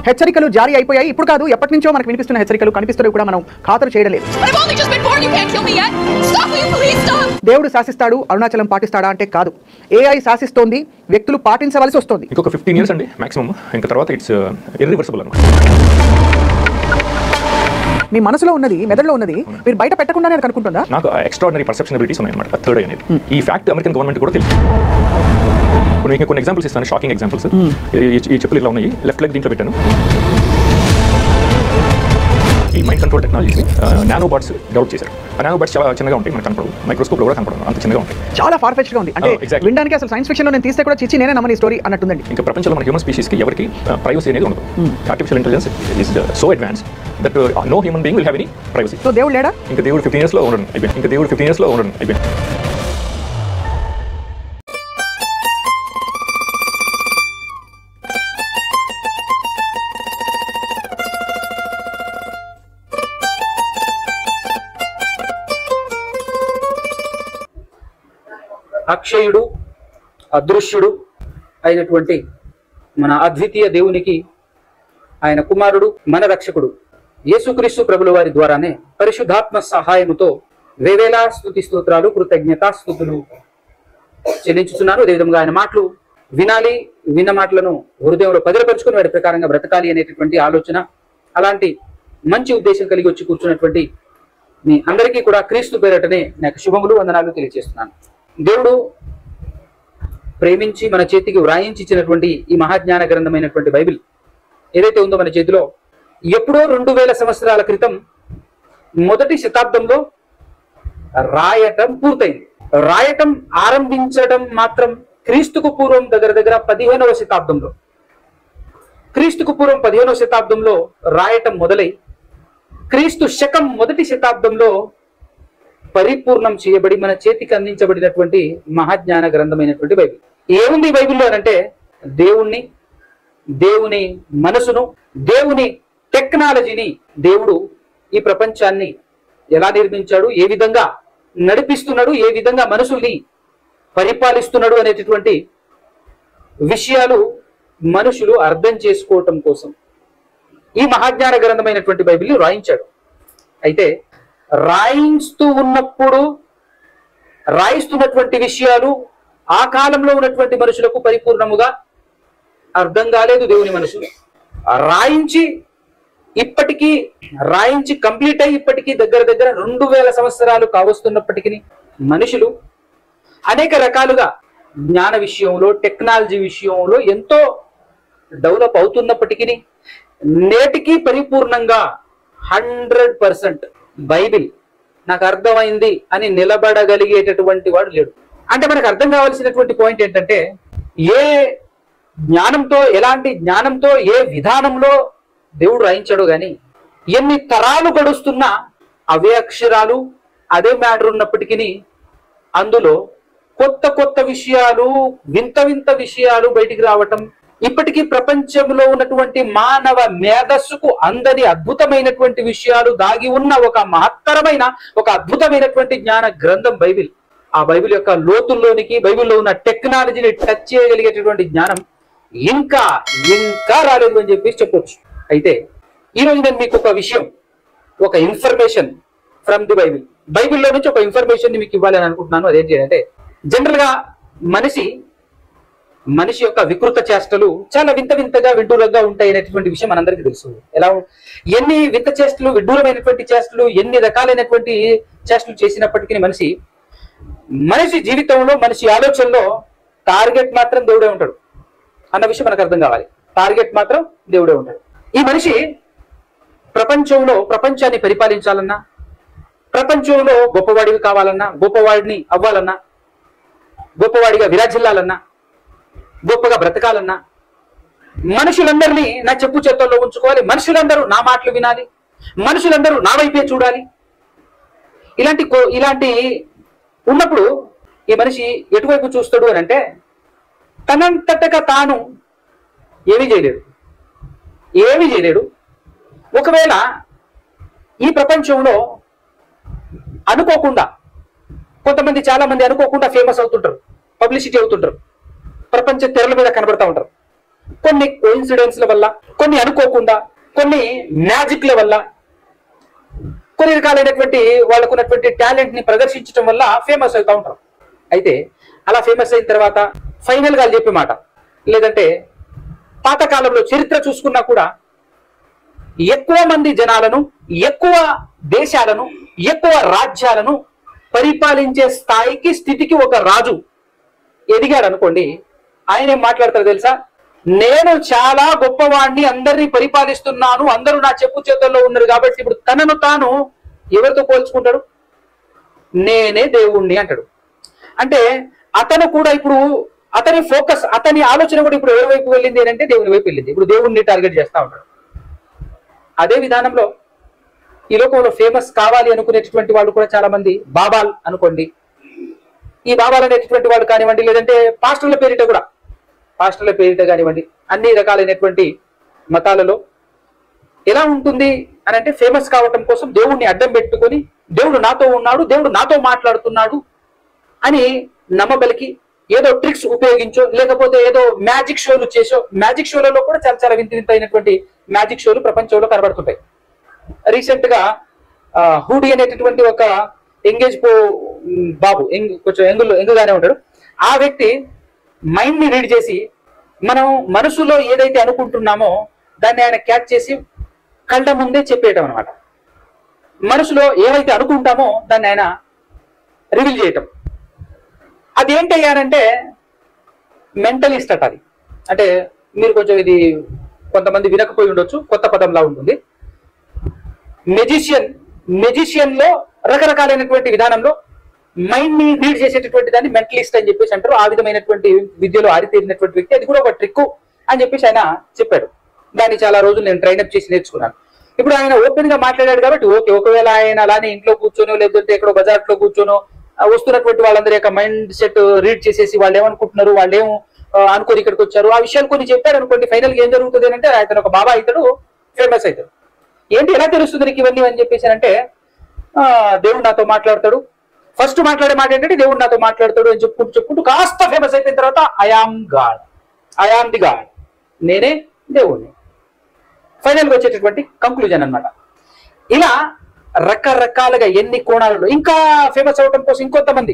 హెచ్చరికలు జారీ అయిపోయాయి. ఇప్పుడు కాదు, ఎప్పటి నుంచో మనకు వినిపిస్తున్న హెచ్చరికలు కనిపిస్తున్నవి కూడా మనం ఖాతరు చేయడం లేదు. దేవుడు శాసిస్తాడు, అరుణాచలం పాటిస్తాడా అంటే కాదు. ఏఐ శాసిస్తోంది, వ్యక్తులు పాటించవలసి వస్తుంది. ఇంకొక 15 years అండి మాక్సిమం, ఇంకా తర్వాత ఇట్స్ ఇర్రివర్సిబుల్ అన్నమాట. మీ మనసులో ఉన్నది, మెదడులో ఉన్నది మీరు బయట పెట్టకుండానే అనుకుంటుందా? నాకు ఎక్స్ట్రాడినరీ పర్సెప్షన్ ఎబిలిటీస్ ఉన్నాయన్నమాట. థర్డ్ అనేది ఈ ఫ్యాక్ట్ అమెరికన్ గవర్నమెంట్ కూడా తెలుసు. ఇప్పుడు మీకు కొన్ని ఎగ్జాంపుల్స్ ఇస్తాను, షాకింగ్ ఎగ్జాంపుల్స్. ఈ చెప్పులు ఇలా ఉన్నాయి, లెఫ్ట్ లెగ్ దీంట్లో పెట్టాను. ఈ మైండ్ కంట్రోల్ టెక్నాలజీని నానో బాట్స్ డెవలప్ చేశారు. ఆ నానో బాట్స్ చాలా చిన్నగా ఉంటాయి, మనకు కనపడవు, మైక్రోస్కోప్ లో కూడా కనపడవు, అంత చిన్నగా ఉంటాయి. చాలా ఫార్ఫెచ్డ్ గా ఉంది. అంటే వినడానికి అసలు సైన్స్ ఫిక్షన్ లో నేను తీస్తే కూడా చిచ్చి నేనే నమ్మని స్టోరీ అన్నట్టుందండి. ఇంకా ప్రపంచంలో మన హ్యూమన్ స్పీషీస్ కి ఎవరికి ప్రైవసీ అనేది ఉండదు. Artificial intelligence is so advance that no human being will have any privacy. So దేవుడు లేడా? ఇంకా దేవుడు 15 years లో ఉండడు అయిపోయింది. ఇంకా దేవుడు 15 years లో ఉండడు అయిపోయింది. అక్షయుడు, అదృశ్యుడు అయినటువంటి మన అద్వితీయ దేవునికి ఆయన కుమారుడు, మన రక్షకుడు యేసుక్రీస్తు ప్రభుల వారి ద్వారానే పరిశుద్ధాత్మ సహాయముతో వేవేలా స్తుతి స్తోత్రాలు, కృతజ్ఞతాస్తుతులు చెల్లించుతున్నాను. అదేవిధంగా ఆయన మాటలు వినాలి, విన్న మాటలను హృదయంలో భద్రపరుచుకుని వాడి ప్రకారంగా బ్రతకాలి అనేటటువంటి ఆలోచన, అలాంటి మంచి ఉద్దేశం కలిగి వచ్చి కూర్చున్నటువంటి మీ అందరికీ కూడా క్రీస్తు పేరటనే నాకు శుభములు, వందనాలు తెలియజేస్తున్నాను. దేవుడు ప్రేమించి మన చేతికి వ్రాయించి ఇచ్చినటువంటి ఈ మహాజ్ఞాన గ్రంథమైనటువంటి బైబిల్ ఏదైతే ఉందో మన చేతిలో, ఎప్పుడో 2000 సంవత్సరాల క్రితం మొదటి శతాబ్దంలో రాయటం పూర్తయింది. రాయటం ఆరంభించడం మాత్రం క్రీస్తుకు పూర్వం దగ్గర 15వ శతాబ్దంలో, క్రీస్తుకు పూర్వం 15వ శతాబ్దంలో రాయటం మొదలై క్రీస్తు శకం మొదటి శతాబ్దంలో పరిపూర్ణం చేయబడి మన చేతికి అందించబడినటువంటి మహాజ్ఞాన గ్రంథమైనటువంటి బైబిల్. ఏముంది బైబిల్లో అంటే దేవుణ్ణి, దేవుని మనసును, దేవుని టెక్నాలజీని, దేవుడు ఈ ప్రపంచాన్ని ఎలా నిర్మించాడు, ఏ విధంగా నడిపిస్తున్నాడు, ఏ విధంగా మనుషుల్ని పరిపాలిస్తున్నాడు అనేటటువంటి విషయాలు మనుషులు అర్థం చేసుకోవటం కోసం ఈ మహాజ్ఞాన గ్రంథమైనటువంటి బైబిల్ని రాయించాడు. అయితే రాయిస్తున్నటువంటి విషయాలు ఆ కాలంలో ఉన్నటువంటి మనుషులకు పరిపూర్ణముగా అర్థం కాలేదు. దేవుని మనసు రాయించి కంప్లీట్ అయ్యి ఇప్పటికీ దగ్గర 2000 సంవత్సరాలు కావస్తున్నప్పటికీ మనుషులు అనేక రకాలుగా జ్ఞాన విషయంలో, టెక్నాలజీ విషయంలో ఎంతో డెవలప్ అవుతున్నప్పటికీ నేటికి పరిపూర్ణంగా 100% బైబిల్ నాకు అర్థమైంది అని నిలబడగలిగేటటువంటి వాడు లేడు. అంటే మనకు అర్థం కావాల్సినటువంటి పాయింట్ ఏంటంటే, ఏ జ్ఞానంతో, ఎలాంటి జ్ఞానంతో, ఏ విధానంలో దేవుడు రాయించాడు కానీ ఎన్ని తరాలు గడుస్తున్నా అవే అక్షరాలు, అదే మ్యాటర్ ఉన్నప్పటికీ అందులో కొత్త విషయాలు, వింత విషయాలు బయటికి రావటం, ఇప్పటికీ ప్రపంచంలో ఉన్నటువంటి మానవ మేధస్సుకు అందని అద్భుతమైనటువంటి విషయాలు దాగి ఉన్న ఒక మహత్తరమైన, ఒక అద్భుతమైనటువంటి జ్ఞాన గ్రంథం బైబిల్. ఆ బైబిల్ యొక్క లోతుల్లోనికి, బైబిల్లో ఉన్న టెక్నాలజీని టచ్ చేయగలిగేటటువంటి జ్ఞానం ఇంకా రాలేదు అని చెప్పి చెప్పొచ్చు. అయితే ఈరోజు నేను మీకు ఒక విషయం, ఒక ఇన్ఫర్మేషన్ ఫ్రమ్ ది బైబిల్లో నుంచి ఒక ఇన్ఫర్మేషన్ ని మీకు ఇవ్వాలని అనుకుంటున్నాను. అదేంటి అంటే, జనరల్ గా మనిషి యొక్క వికృత చేష్టలు చాలా వింతగా విడ్డూరంగా ఉంటాయి అనేటువంటి విషయం మనందరికీ తెలుసు. ఎన్ని వింత చేష్టలు, విడ్డూరమైనటువంటి చేష్టలు, ఎన్ని రకాలైనటువంటి చేష్టలు చేసినప్పటికీ మనిషి జీవితంలో, మనిషి ఆలోచనలో టార్గెట్ మాత్రం దేవుడే ఉంటాడు అన్న విషయం మనకు అర్థం కావాలి. టార్గెట్ మాత్రం దేవుడే ఉంటాడు. ఈ మనిషి ప్రపంచాన్ని పరిపాలించాలన్నా, ప్రపంచంలో గొప్పవాడిగా కావాలన్నా, గొప్పవాడిని అవ్వాలన్నా, గొప్పవాడిగా విరాజిల్లాలన్నా, గొప్పగా బ్రతకాలన్నా, మనుషులందరినీ నా చెప్పు చేతుల్లో ఉంచుకోవాలి, మనుషులందరూ నా మాటలు వినాలి, మనుషులందరూ నా వైపే చూడాలి. ఇలాంటి ఉన్నప్పుడు ఈ మనిషి ఎటువైపు చూస్తాడు అని అంటే, తనంతటగా తాను ఏమీ చేయలేడు. ఒకవేళ ఈ ప్రపంచంలో అనుకోకుండా, చాలా మంది అనుకోకుండా ఫేమస్ అవుతుంటారు, పబ్లిసిటీ అవుతుంటారు, ప్రపంచ తెరల మీద కనబడతా ఉంటారు. కొన్ని కోఇన్సిడెన్స్ల వల్ల, కొన్ని అనుకోకుండా, కొన్ని మ్యాజిక్ల వల్ల, కొన్ని రకాలైనటువంటి వాళ్ళకు ఉన్నటువంటి టాలెంట్ ని ప్రదర్శించడం వల్ల ఫేమస్ అవుతా ఉంటారు. అయితే అలా ఫేమస్ అయిన తర్వాత ఫైనల్ గా చెప్పే మాట, లేదంటే పాతకాలంలో చరిత్ర చూసుకున్నా కూడా ఎక్కువ మంది జనాలను, ఎక్కువ దేశాలను, ఎక్కువ రాజ్యాలను పరిపాలించే స్థాయికి, స్థితికి ఒక రాజు ఎదిగాడు అనుకోండి, ఆయన ఏం మాట్లాడతారు తెలుసా? నేను చాలా గొప్పవాడిని, అందరినీ పరిపాలిస్తున్నాను, అందరూ నా చెప్పు చేతుల్లో ఉన్నారు కాబట్టి ఇప్పుడు తనను తాను ఎవరితో పోల్చుకుంటాడు? నేనే దేవుణ్ణి అంటాడు. అంటే అతను కూడా ఇప్పుడు అతని ఫోకస్, అతని ఆలోచన కూడా ఇప్పుడు ఎవరి వైపు వెళ్ళింది అంటే దేవుని వైపు వెళ్ళింది. ఇప్పుడు దేవుణ్ణి టార్గెట్ చేస్తూ ఉంటాడు. అదే విధానంలో ఈ లోకంలో ఫేమస్ కావాలి అనుకునేటటువంటి వాళ్ళు కూడా చాలా మంది బాబాల్ అనుకోండి. ఈ బాబాలు అనేటటువంటి వాళ్ళు కానివ్వండి, లేదంటే పాస్టర్ల పేరిట కానివ్వండి, అన్ని రకాలైనటువంటి మతాలలో ఎలా ఉంటుంది అని అంటే ఫేమస్ కావటం కోసం దేవుణ్ణి అడ్డం పెట్టుకొని దేవుడు నాతో ఉన్నాడు, దేవుడు నాతో మాట్లాడుతున్నాడు అని నమ్మబలికి ఏదో ట్రిక్స్ ఉపయోగించో, లేకపోతే ఏదో మ్యాజిక్ షోలు చేసో, మ్యాజిక్ షోలలో కూడా చాలా చాలా వింత వింత అయినటువంటి మ్యాజిక్ షోలు ప్రపంచంలో కనబడుతుంటాయి. రీసెంట్ గా హూడీ అనేటటువంటి ఒక ఎంగేజ్ బాబు, కొంచెం ఎంగుగానే ఉంటాడు, ఆ వ్యక్తి మైండ్ ని రీడ్ చేసి మనం మనసులో ఏదైతే అనుకుంటున్నామో దాన్ని ఆయన క్యాచ్ చేసి కళ్ళ ముందే చెప్పేయటం అనమాట. మనసులో ఏవైతే అనుకుంటామో దాన్ని ఆయన రివీల్ చేయటం. అది ఏంటయ్యానంటే మెంటలిస్ట్ అట. అది అంటే మీరు కొంచెం ఇది కొంతమంది వినకపోయి ఉండొచ్చు, కొత్త పదంలా ఉంటుంది. మెజిషియన్ లో రకరకాలైనటువంటి విధానంలో మైండ్ ని రీడ్ చేసేటటువంటి దాన్ని మెంటలిస్ట్ అని చెప్పేసి అంటారు. ఆ విధమైనటువంటి విద్యలో ఆరితేరినటువంటి వ్యక్తి. అది కూడా ఒక ట్రిక్ అని చెప్పేసి ఆయన చెప్పాడు. దాన్ని చాలా రోజులు నేను ట్రైన్అప్ చేసి నేర్చుకున్నాను. ఇప్పుడు ఆయన ఓపెన్ గా మాట్లాడాడు కాబట్టి ఓకే, ఒకవేళ ఆయన అలానే ఇంట్లో కూర్చొనో లేకపోతే ఎక్కడో బజార్లో కూర్చొనో వస్తున్నటువంటి వాళ్ళందరి యొక్క మైండ్ సెట్ రీడ్ చేసేసి వాళ్ళు ఏమనుకుంటున్నారు, వాళ్ళు ఏం అనుకొని ఇక్కడికి వచ్చారు, ఆ విషయాలు కొన్ని చెప్పాడు అనుకోండి. ఫైనల్ గా ఏం జరుగుతుంది అంటే ఆయన ఒక బాబా అవుతాడు, ఫేమస్ అవుతాడు. ఏంటి ఎలా తెలుస్తుంది నీకు ఇవన్నీ అని చెప్పేసి అంటే దేవుడు నాతో మాట్లాడతాడు. ఫస్ట్ మాట్లాడే మాట ఏంటంటే దేవుడు నాతో మాట్లాడతాడు అని చెప్పుకుంటూ కాస్త ఫేమస్ అయిపోయిన తర్వాత ఐ ఆమ్ ది గాడ్, నేనే దేవుణ్ణి, ఫైనల్ గా వచ్చేటటువంటి కంక్లూజన్ అన్నమాట. ఇలా రకరకాలుగా ఎన్ని కోణాలలో ఇంకా ఫేమస్ అవడం కోసం ఇంకొంతమంది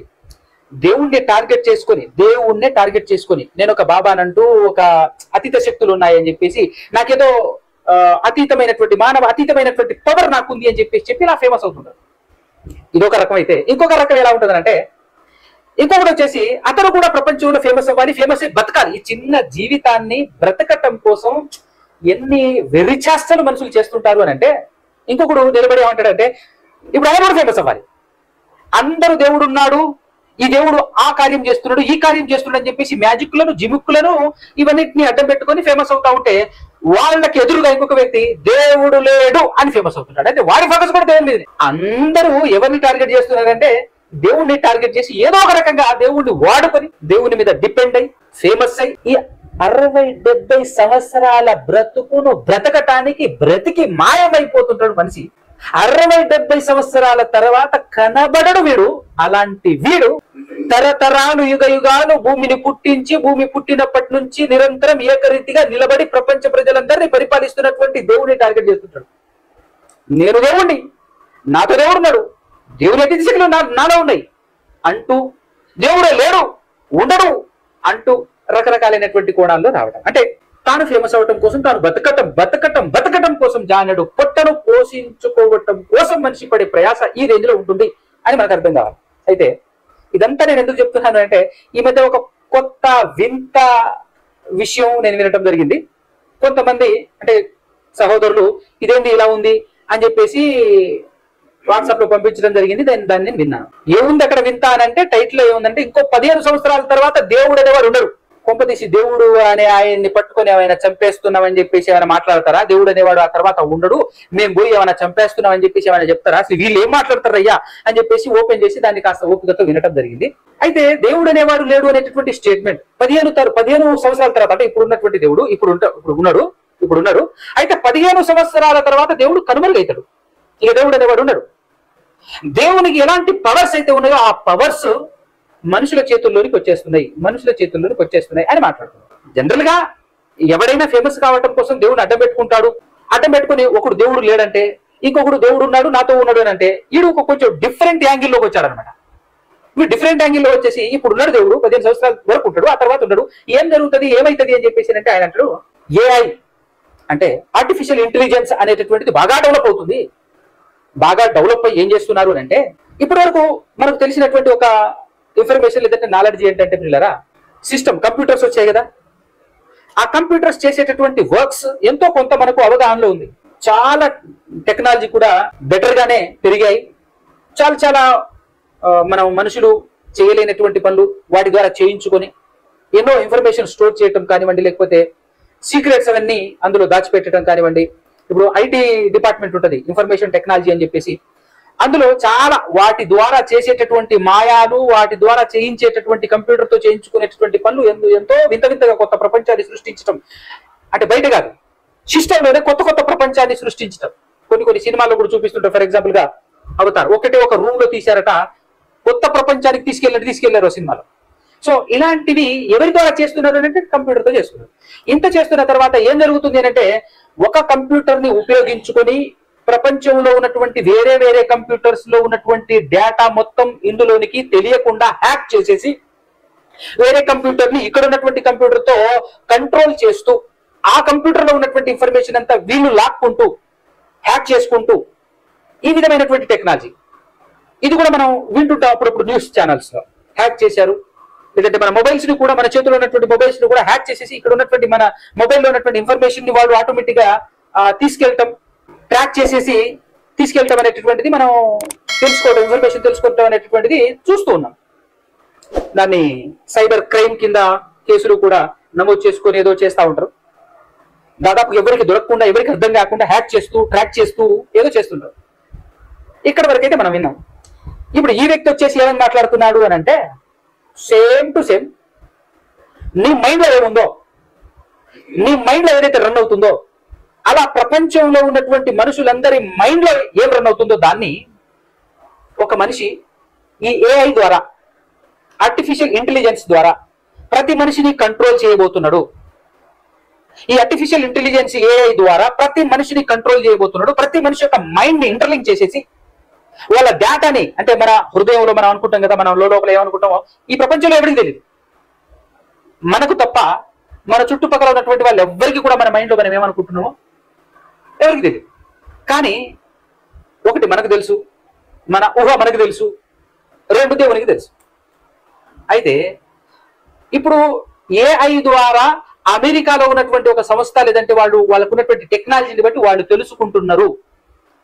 దేవుణ్ణి టార్గెట్ చేసుకొని నేను ఒక బాబానంటూ ఒక అతీత శక్తులు ఉన్నాయని చెప్పేసి, నాకేదో అతీతమైనటువంటి అతీతమైనటువంటి పవర్ నాకుంది అని చెప్పి ఇలా ఫేమస్ అవుతుంటారు. ఇదొక రకం. అయితే ఇంకొక రకం ఎలా ఉంటుందంటే, ఇంకొకటి వచ్చేసి అతను కూడా ప్రపంచంలో ఫేమస్ అవ్వాలి, ఫేమస్ అయి బతకాలి. ఈ చిన్న జీవితాన్ని బ్రతకటం కోసం ఎన్ని వెరిచాస్తలు మనుషులు చేస్తుంటారు అని అంటే, ఇంకొకడు నిలబడి ఏమంటాడంటే ఇప్పుడు ఆయన కూడా ఫేమస్ అవ్వాలి, అందరూ దేవుడు ఉన్నాడు, ఈ దేవుడు ఆ కార్యం చేస్తున్నాడు, ఈ కార్యం చేస్తున్నాడు అని చెప్పేసి మ్యాజిక్లను, జిముక్కులను ఇవన్నిటిని అడ్డం పెట్టుకొని ఫేమస్ అవుతా ఉంటే, వాళ్ళకి ఎదురుగా ఇంకొక వ్యక్తి దేవుడు లేడు అని ఫేమస్ అవుతున్నాడు. అయితే వాడి ఫోకస్ కూడా దేవుడు లేదు. అందరూ ఎవరిని టార్గెట్ చేస్తున్నారంటే దేవుణ్ణి టార్గెట్ చేసి ఏదో ఒక రకంగా దేవుణ్ణి వాడుకొని దేవుని మీద డిపెండ్ అయి ఫేమస్ అయి ఈ 60-70 సంవత్సరాల బ్రతుకును బ్రతకటానికి బ్రతికి మాయమైపోతుంటాడు మనిషి. 60-70 సంవత్సరాల తర్వాత కనబడడు వీడు. అలాంటి వీడు తరతరాలు యుగాలు భూమిని పుట్టించి, భూమి పుట్టినప్పటి నుంచి నిరంతరం ఏకరీతిగా నిలబడి ప్రపంచ ప్రజలందరినీ పరిపాలిస్తున్నటువంటి దేవుడిని టార్గెట్ చేస్తుంటాడు. నేను దేవుణ్ణి, నాతో దేవుడున్నాడు, దేవుని అతి దిశలు నాలో ఉన్నాయి అంటూ, దేవుడే లేడు, ఉండడు అంటూ రకరకాలైనటువంటి కోణాల్లో రావడం. అంటే తాను ఫేమస్ అవటం కోసం, తాను బతకటం కోసం, జానడు పొట్టను పోషించుకోవటం కోసం మనిషి పడే ప్రయాస ఈ రేంజ్ లో ఉంటుంది అని మనకు అర్థం కావాలి. అయితే ఇదంతా నేను ఎందుకు చెప్తున్నాను అంటే, ఈ మధ్య ఒక కొత్త వింత విషయం నేను వినటం జరిగింది. కొంతమంది అంటే సహోదరులు ఇదేంటి ఇలా ఉంది అని చెప్పేసి వాట్సాప్ లో పంపించడం జరిగింది. దాన్ని నేను విన్నాను. ఏముంది అక్కడ వింత అని అంటే, టైటిల్ లో ఏముందంటే, ఇంకో 15 సంవత్సరాల తర్వాత దేవుడు అనేవాడు ఉండరు. కొంపదీసి దేవుడు అనే ఆయన్ని పట్టుకొని ఏమైనా చంపేస్తున్నామని చెప్పేసి ఏమైనా మాట్లాడతారా? దేవుడు అనేవాడు ఆ తర్వాత ఉండడు, మేము పోయి ఏమైనా చంపేస్తున్నామని చెప్పేసి ఏమైనా చెప్తారా? అసలు వీళ్ళు ఏం మాట్లాడతారు అయ్యా అని చెప్పేసి ఓపెన్ చేసి దాన్ని కాస్త ఓపికతో వినటం జరిగింది. అయితే దేవుడు అనేవాడు లేడు అనేటటువంటి స్టేట్మెంట్ 15 సంవత్సరాల తర్వాత, అంటే ఇప్పుడు ఉన్నటువంటి దేవుడు ఇప్పుడు ఉన్నాడు. అయితే 15 సంవత్సరాల తర్వాత దేవుడు కనుమరుగైతాడు. ఇక దేవుడు అనేవాడు ఉన్నాడు. దేవునికి ఎలాంటి పవర్స్ అయితే ఉన్నాయో ఆ పవర్స్ మనుషుల చేతుల్లోనికి వచ్చేస్తున్నాయి అని మాట్లాడుతున్నారు. జనరల్ గా ఎవడైనా ఫేమస్ కావటం కోసం దేవుడిని అడ్డం పెట్టుకుంటాడు. అడ్డం పెట్టుకుని ఒకడు దేవుడు లేడంటే ఇంకొకడు దేవుడు ఉన్నాడు నాతో ఉన్నాడు అని అంటే వీడు ఒక కొంచెం డిఫరెంట్ యాంగిల్లోకి వచ్చాడనమాట. వీడు డిఫరెంట్ యాంగిల్లో వచ్చేసి ఇప్పుడు ఉన్నాడు దేవుడు 15 సంవత్సరాల వరకు ఉంటాడు, ఆ తర్వాత ఉన్నాడు, ఏం జరుగుతుంది ఏమైతుంది అని చెప్పేసి అంటే ఆయన అంటాడు ఏఐ అంటే ఆర్టిఫిషియల్ ఇంటెలిజెన్స్ అనేటటువంటిది బాగా డెవలప్ అవుతుంది. బాగా డెవలప్ అయ్యి ఏం చేస్తున్నారు అని అంటే ఇప్పటి వరకు మనకు తెలిసినటువంటి ఒక ఇన్ఫర్మేషన్ లేదంటే నాలెడ్జ్ ఏంటంటే పిల్లరా సిస్టమ్ కంప్యూటర్స్ వచ్చాయి కదా, ఆ కంప్యూటర్స్ చేసేటటువంటి వర్క్స్ ఎంతో కొంత మనకు అవగాహనలో ఉంది. చాలా టెక్నాలజీ కూడా బెటర్ గానే పెరిగాయి. చాలా చాలా మనం మనుషులు చేయలేనటువంటి పనులు వాటి ద్వారా చేయించుకొని ఎన్నో ఇన్ఫర్మేషన్ స్టోర్ చేయటం కానివ్వండి, లేకపోతే సీక్రెట్స్ అవన్నీ అందులో దాచిపెట్టడం కానివ్వండి. ఇప్పుడు ఐటీ డిపార్ట్మెంట్ ఉంటుంది, ఇన్ఫర్మేషన్ టెక్నాలజీ అని చెప్పేసి, అందులో చాలా వాటి ద్వారా చేసేటటువంటి మాయాలు, వాటి ద్వారా చేయించేటటువంటి కంప్యూటర్తో చేయించుకునేటటువంటి పనులు ఎంతో వింత వింతగా కొత్త ప్రపంచాన్ని సృష్టించడం. అంటే బయట కాదు, సిస్టంలోనే కొత్త కొత్త ప్రపంచాన్ని సృష్టించడం. కొన్ని సినిమాల్లో కూడా చూపిస్తుంటారు. ఫర్ ఎగ్జాంపుల్ గా అవతార్ ఒకటే ఒక రూమ్ లో తీశారట, కొత్త ప్రపంచానికి తీసుకెళ్లారు ఆ సినిమాలో. సో ఇలాంటివి ఎవరి ద్వారా చేస్తున్నారు అంటే కంప్యూటర్తో చేస్తున్నారు. ఇంత చేస్తున్న తర్వాత ఏం జరుగుతుంది అంటే ఒక కంప్యూటర్ ని ఉపయోగించుకొని ప్రపంచంలో ఉన్నటువంటి వేరే వేరే కంప్యూటర్స్ లో ఉన్నటువంటి డేటా మొత్తం ఇందులోనికి తెలియకుండా హ్యాక్ చేసేసి వేరే కంప్యూటర్ ని ఇక్కడ ఉన్నటువంటి కంప్యూటర్ తో కంట్రోల్ చేస్తూ ఆ కంప్యూటర్ లో ఉన్నటువంటి ఇన్ఫర్మేషన్ అంతా వీళ్ళు లాక్కుంటూ హ్యాక్ చేసుకుంటూ ఈ విధమైనటువంటి టెక్నాలజీ ఇది కూడా మనం వింటుంటాం అప్పుడప్పుడు న్యూస్ ఛానల్స్ లో. హ్యాక్ చేశారు, లేదంటే మన మొబైల్స్ ని కూడా మన చేతిలో ఉన్నటువంటి మొబైల్స్ ని కూడా హ్యాక్ చేసేసి ఇక్కడ ఉన్నటువంటి మన మొబైల్లో ఉన్నటువంటి ఇన్ఫర్మేషన్ ని వాళ్ళు ఆటోమేటిక్ గా తీసుకెళ్ళటం, ట్రాక్ చేసేసి తీసుకెళ్ళటం అనేటటువంటిది మనం తెలుసుకోవడం, ఇన్ఫర్మేషన్ తెలుసుకోవటం అనేటటువంటిది చూస్తూ ఉన్నాం. దాన్ని సైబర్ క్రైమ్ కింద కేసులు కూడా నమోదు చేసుకొని ఏదో చేస్తూ ఉంటారు. దాదాపు ఎవరికి దొరకకుండా ఎవరికి అర్థం కాకుండా హ్యాక్ చేస్తూ ట్రాక్ చేస్తూ ఏదో చేస్తుంటారు. ఇక్కడ వరకైతే మనం విన్నాం. ఇప్పుడు ఈ వ్యక్తి వచ్చేసి ఏమని మాట్లాడుతున్నాడు అని అంటే సేమ్ టు సేమ్ నీ మైండ్ లో ఏముందో, నీ మైండ్ లో ఏదైతే రన్ అవుతుందో అలా ప్రపంచంలో ఉన్నటువంటి మనుషులందరి మైండ్ లో ఏం రన్ అవుతుందో దాన్ని ఒక మనిషి ఈ ఏఐ ద్వారా, ఆర్టిఫిషియల్ ఇంటెలిజెన్స్ ద్వారా ప్రతి మనిషిని కంట్రోల్ చేయబోతున్నాడు. ఈ ఆర్టిఫిషియల్ ఇంటెలిజెన్స్ ఏఐ ద్వారా ప్రతి మనిషిని కంట్రోల్ చేయబోతున్నాడు. ప్రతి మనిషి యొక్క మైండ్ ని ఇంటర్లింక్ చేసేసి వాళ్ళ డేటాని, అంటే మన హృదయంలో మనం అనుకుంటాం కదా, మనం లోపల ఏమనుకుంటామో ఈ ప్రపంచంలో ఎవరికి తెలియదు, మనకు తప్ప మన చుట్టుపక్కల ఉన్నటువంటి వాళ్ళు ఎవ్వరికి కూడా మన మైండ్ లో మనం ఏమనుకుంటున్నామో ఎవరికి తెలియదు. కానీ ఒకటి మనకు తెలుసు, మన ఊహ మనకు తెలుసు, రెండు దేవునికి తెలుసు. అయితే ఇప్పుడు ఏఐ ద్వారా అమెరికాలో ఉన్నటువంటి ఒక సంస్థ లేదంటే వాళ్ళకు ఉన్నటువంటి టెక్నాలజీని బట్టి వాళ్ళు తెలుసుకుంటున్నారు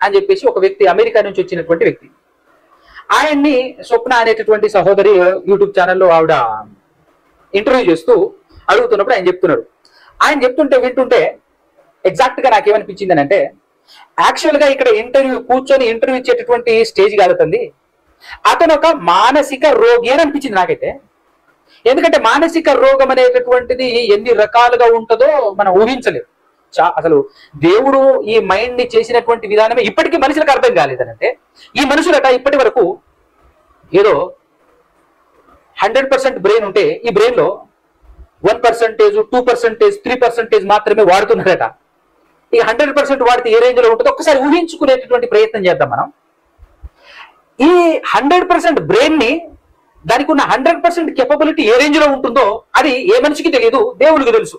అని చెప్పేసి ఒక వ్యక్తి, అమెరికా నుంచి వచ్చినటువంటి వ్యక్తి, ఆయన్ని స్వప్న అనేటటువంటి సహోదరి యూట్యూబ్ ఛానల్లో ఆవిడ ఇంటర్వ్యూ చేస్తూ అడుగుతున్నప్పుడు ఆయన చెప్తున్నాడు. ఆయన చెప్తుంటే వింటుంటే ఎగ్జాక్ట్ గా నాకేమనిపించింది అని అంటే యాక్చువల్ గా ఇక్కడ కూర్చొని ఇంటర్వ్యూ ఇచ్చేటటువంటి స్టేజ్ కాదుతుంది, అతను ఒక మానసిక రోగి అని అనిపించింది నాకైతే. ఎందుకంటే మానసిక రోగం అనేటటువంటిది ఎన్ని రకాలుగా ఉంటుందో మనం ఊహించలేము. అసలు దేవుడు ఈ మైండ్ ని చేసినటువంటి విధానమే ఇప్పటికీ మనుషులకు అర్థం కాలేదనంటే ఈ మనుషులట ఇప్పటి వరకు ఏదో 100% బ్రెయిన్ ఉంటే ఈ బ్రెయిన్ లో 1%, 2%, 3% మాత్రమే వాడుతున్నారట. ఈ 100% వాడితే ఏ రేంజ్ లో ఉంటుందో ఒక్కసారి ఊహించుకునేటటువంటి ప్రయత్నం చేద్దాం మనం. ఈ 100% బ్రెయిన్ ని, దానికి ఉన్న 100% కెపబిలిటీ ఏ రేంజ్ లో ఉంటుందో అది ఏ మనిషికి తెలియదు, దేవునికి తెలుసు.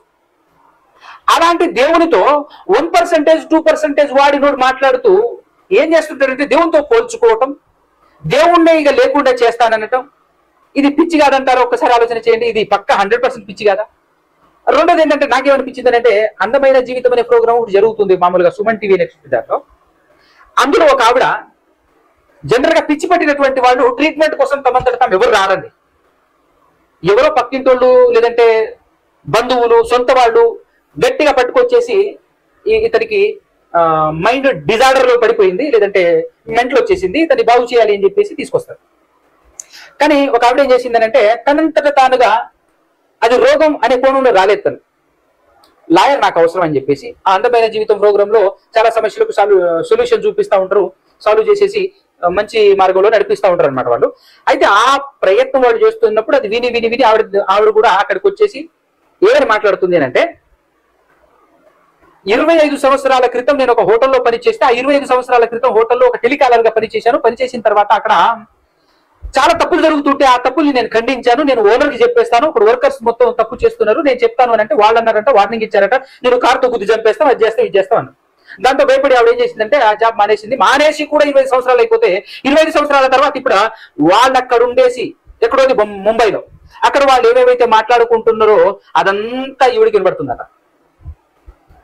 అలాంటి దేవునితో 1%, 2% వాడినోడు మాట్లాడుతూ ఏం చేస్తుంటారంటే దేవునితో పోల్చుకోవటం, దేవుణ్ణి ఇక లేకుండా చేస్తాననటం, ఇది పిచ్చి కాదంటారా? ఒక్కసారి ఆలోచన చేయండి. ఇది పక్క 100% పిచ్చి కాదా? రెండోది ఏంటంటే నాకేమనిపించింది అంటే అందమైన జీవితం అనే ప్రోగ్రామ్ ఒకటి జరుగుతుంది మామూలుగా సుమన్ టీవీ అనేటువంటి దాంట్లో. అందులో ఒక ఆవిడ జనరల్ గా పిచ్చి పట్టినటువంటి వాళ్ళు ట్రీట్మెంట్ కోసం తమంతట తాము ఎవరు రారండి, ఎవరో పక్కింటోళ్ళు లేదంటే బంధువులు సొంత వాళ్ళు గట్టిగా పట్టుకొచ్చేసి ఇతనికి మైండ్ డిజార్డర్ లో పడిపోయింది లేదంటే మెంటల్ వచ్చేసింది, ఇతన్ని బాగు చేయాలి అని చెప్పేసి తీసుకొస్తారు. కానీ ఒక ఆవిడ ఏం చేసిందనంటే తనంతట తానుగా అది రోగం అనే కోణంలో రాలేదు. తను లాయర్ నాకు అవసరం అని చెప్పేసి ఆ అందమైన జీవితం ప్రోగ్రామ్ లో చాలా సమస్యలకు సొల్యూషన్ చూపిస్తూ ఉంటారు, సాల్వ్ చేసేసి మంచి మార్గంలో నడిపిస్తూ ఉంటారు అనమాట వాళ్ళు. అయితే ఆ ప్రయత్నం వాళ్ళు చేస్తున్నప్పుడు అది విని విని విని ఆవిడ కూడా అక్కడికి వచ్చేసి ఏమని మాట్లాడుతుంది అని అంటే 25 సంవత్సరాల క్రితం నేను ఒక హోటల్లో పనిచేస్తే ఆ 25 సంవత్సరాల క్రితం హోటల్లో ఒక టెలికాలర్ గా పనిచేశాను. పనిచేసిన తర్వాత అక్కడ చాలా తప్పులు జరుగుతుంటే ఆ తప్పుల్ని నేను ఖండించాను. నేను ఓనర్కి చెప్పేస్తాను, ఇప్పుడు వర్కర్స్ మొత్తం తప్పు చేస్తున్నారు, నేను చెప్తాను అని అంటే వాళ్ళు అన్నారంట, వార్నింగ్ ఇచ్చారట, నేను కారుతో గుద్ది చంపేస్తాం, అది చేస్తాం, ఇది చేస్తాం అన్న. దాంతో భయపడి ఆవిడ ఏం చేసిందంటే ఆ జాబ్ మానేసింది. మానేసి కూడా 25 సంవత్సరాలు అయిపోతే 25 సంవత్సరాల తర్వాత ఇప్పుడు వాళ్ళు అక్కడ ఉండేసి ఎక్కడోది ముంబైలో అక్కడ వాళ్ళు ఏవేవైతే మాట్లాడుకుంటున్నారో అదంతా ఈవిడికి వినబడుతుందట.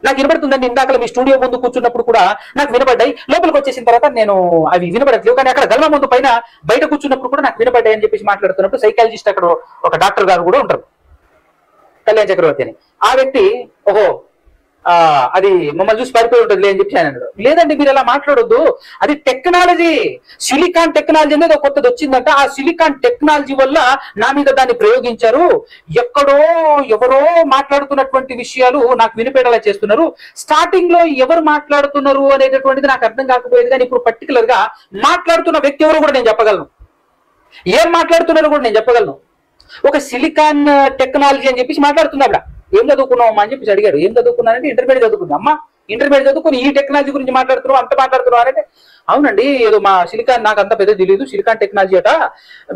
నాకు వినబడుతుందండి, ఇందాక మీ స్టూడియో ముందు కూర్చున్నప్పుడు కూడా నాకు వినబడ్డాయి, లోపలికి వచ్చేసిన తర్వాత నేను అవి వినబడట్లేవు, కానీ అక్కడ గల్మ ముందు పైన బయట కూర్చున్నప్పుడు కూడా నాకు వినబడ్డాయి అని చెప్పేసి మాట్లాడుతున్నప్పుడు సైకాలజిస్ట్ అక్కడ ఒక డాక్టర్ గారు కూడా ఉంటారు, కళ్యాణ్ చక్రవర్తి అని. ఆ వ్యక్తి ఓహో అది మమ్మల్ని చూసి పడిపోయి ఉంటుంది అని చెప్పి ఆయన అన్నాడు. లేదండి మీరు అలా మాట్లాడొద్దు, అది టెక్నాలజీ, సిలికాన్ టెక్నాలజీ అనేది ఒక కొత్తది వచ్చిందంట. ఆ సిలికాన్ టెక్నాలజీ వల్ల నా మీద దాన్ని ప్రయోగించారు, ఎక్కడో ఎవరో మాట్లాడుతున్నటువంటి విషయాలు నాకు వినిపేటలా చేస్తున్నారు. స్టార్టింగ్ లో ఎవరు మాట్లాడుతున్నారు అనేటటువంటిది నాకు అర్థం కాకపోయేది, కానీ ఇప్పుడు పర్టికులర్ గా మాట్లాడుతున్న వ్యక్తి ఎవరు కూడా నేను చెప్పగలను, ఏం మాట్లాడుతున్నారో కూడా నేను చెప్పగలను. ఒక సిలికాన్ టెక్నాలజీ అని చెప్పేసి మాట్లాడుతుంది ఆవిడ. ఏం చదువుకున్నావు అని చెప్పేసి అడిగాడు. ఏం చదువుకున్నానంటే ఇంటర్మీడియట్ చదువుకుంది. అమ్మ ఇంటర్మీడియట్ చదువుకుని ఈ టెక్నాలజీ గురించి మాట్లాడుతున్నావు, అంత మాట్లాడుతున్నావు అంటే అవునండి ఏదో మా సిలికాన్ నాకు అంత పెద్ద తెలియదు, సిలికాన్ టెక్నాలజీ అట,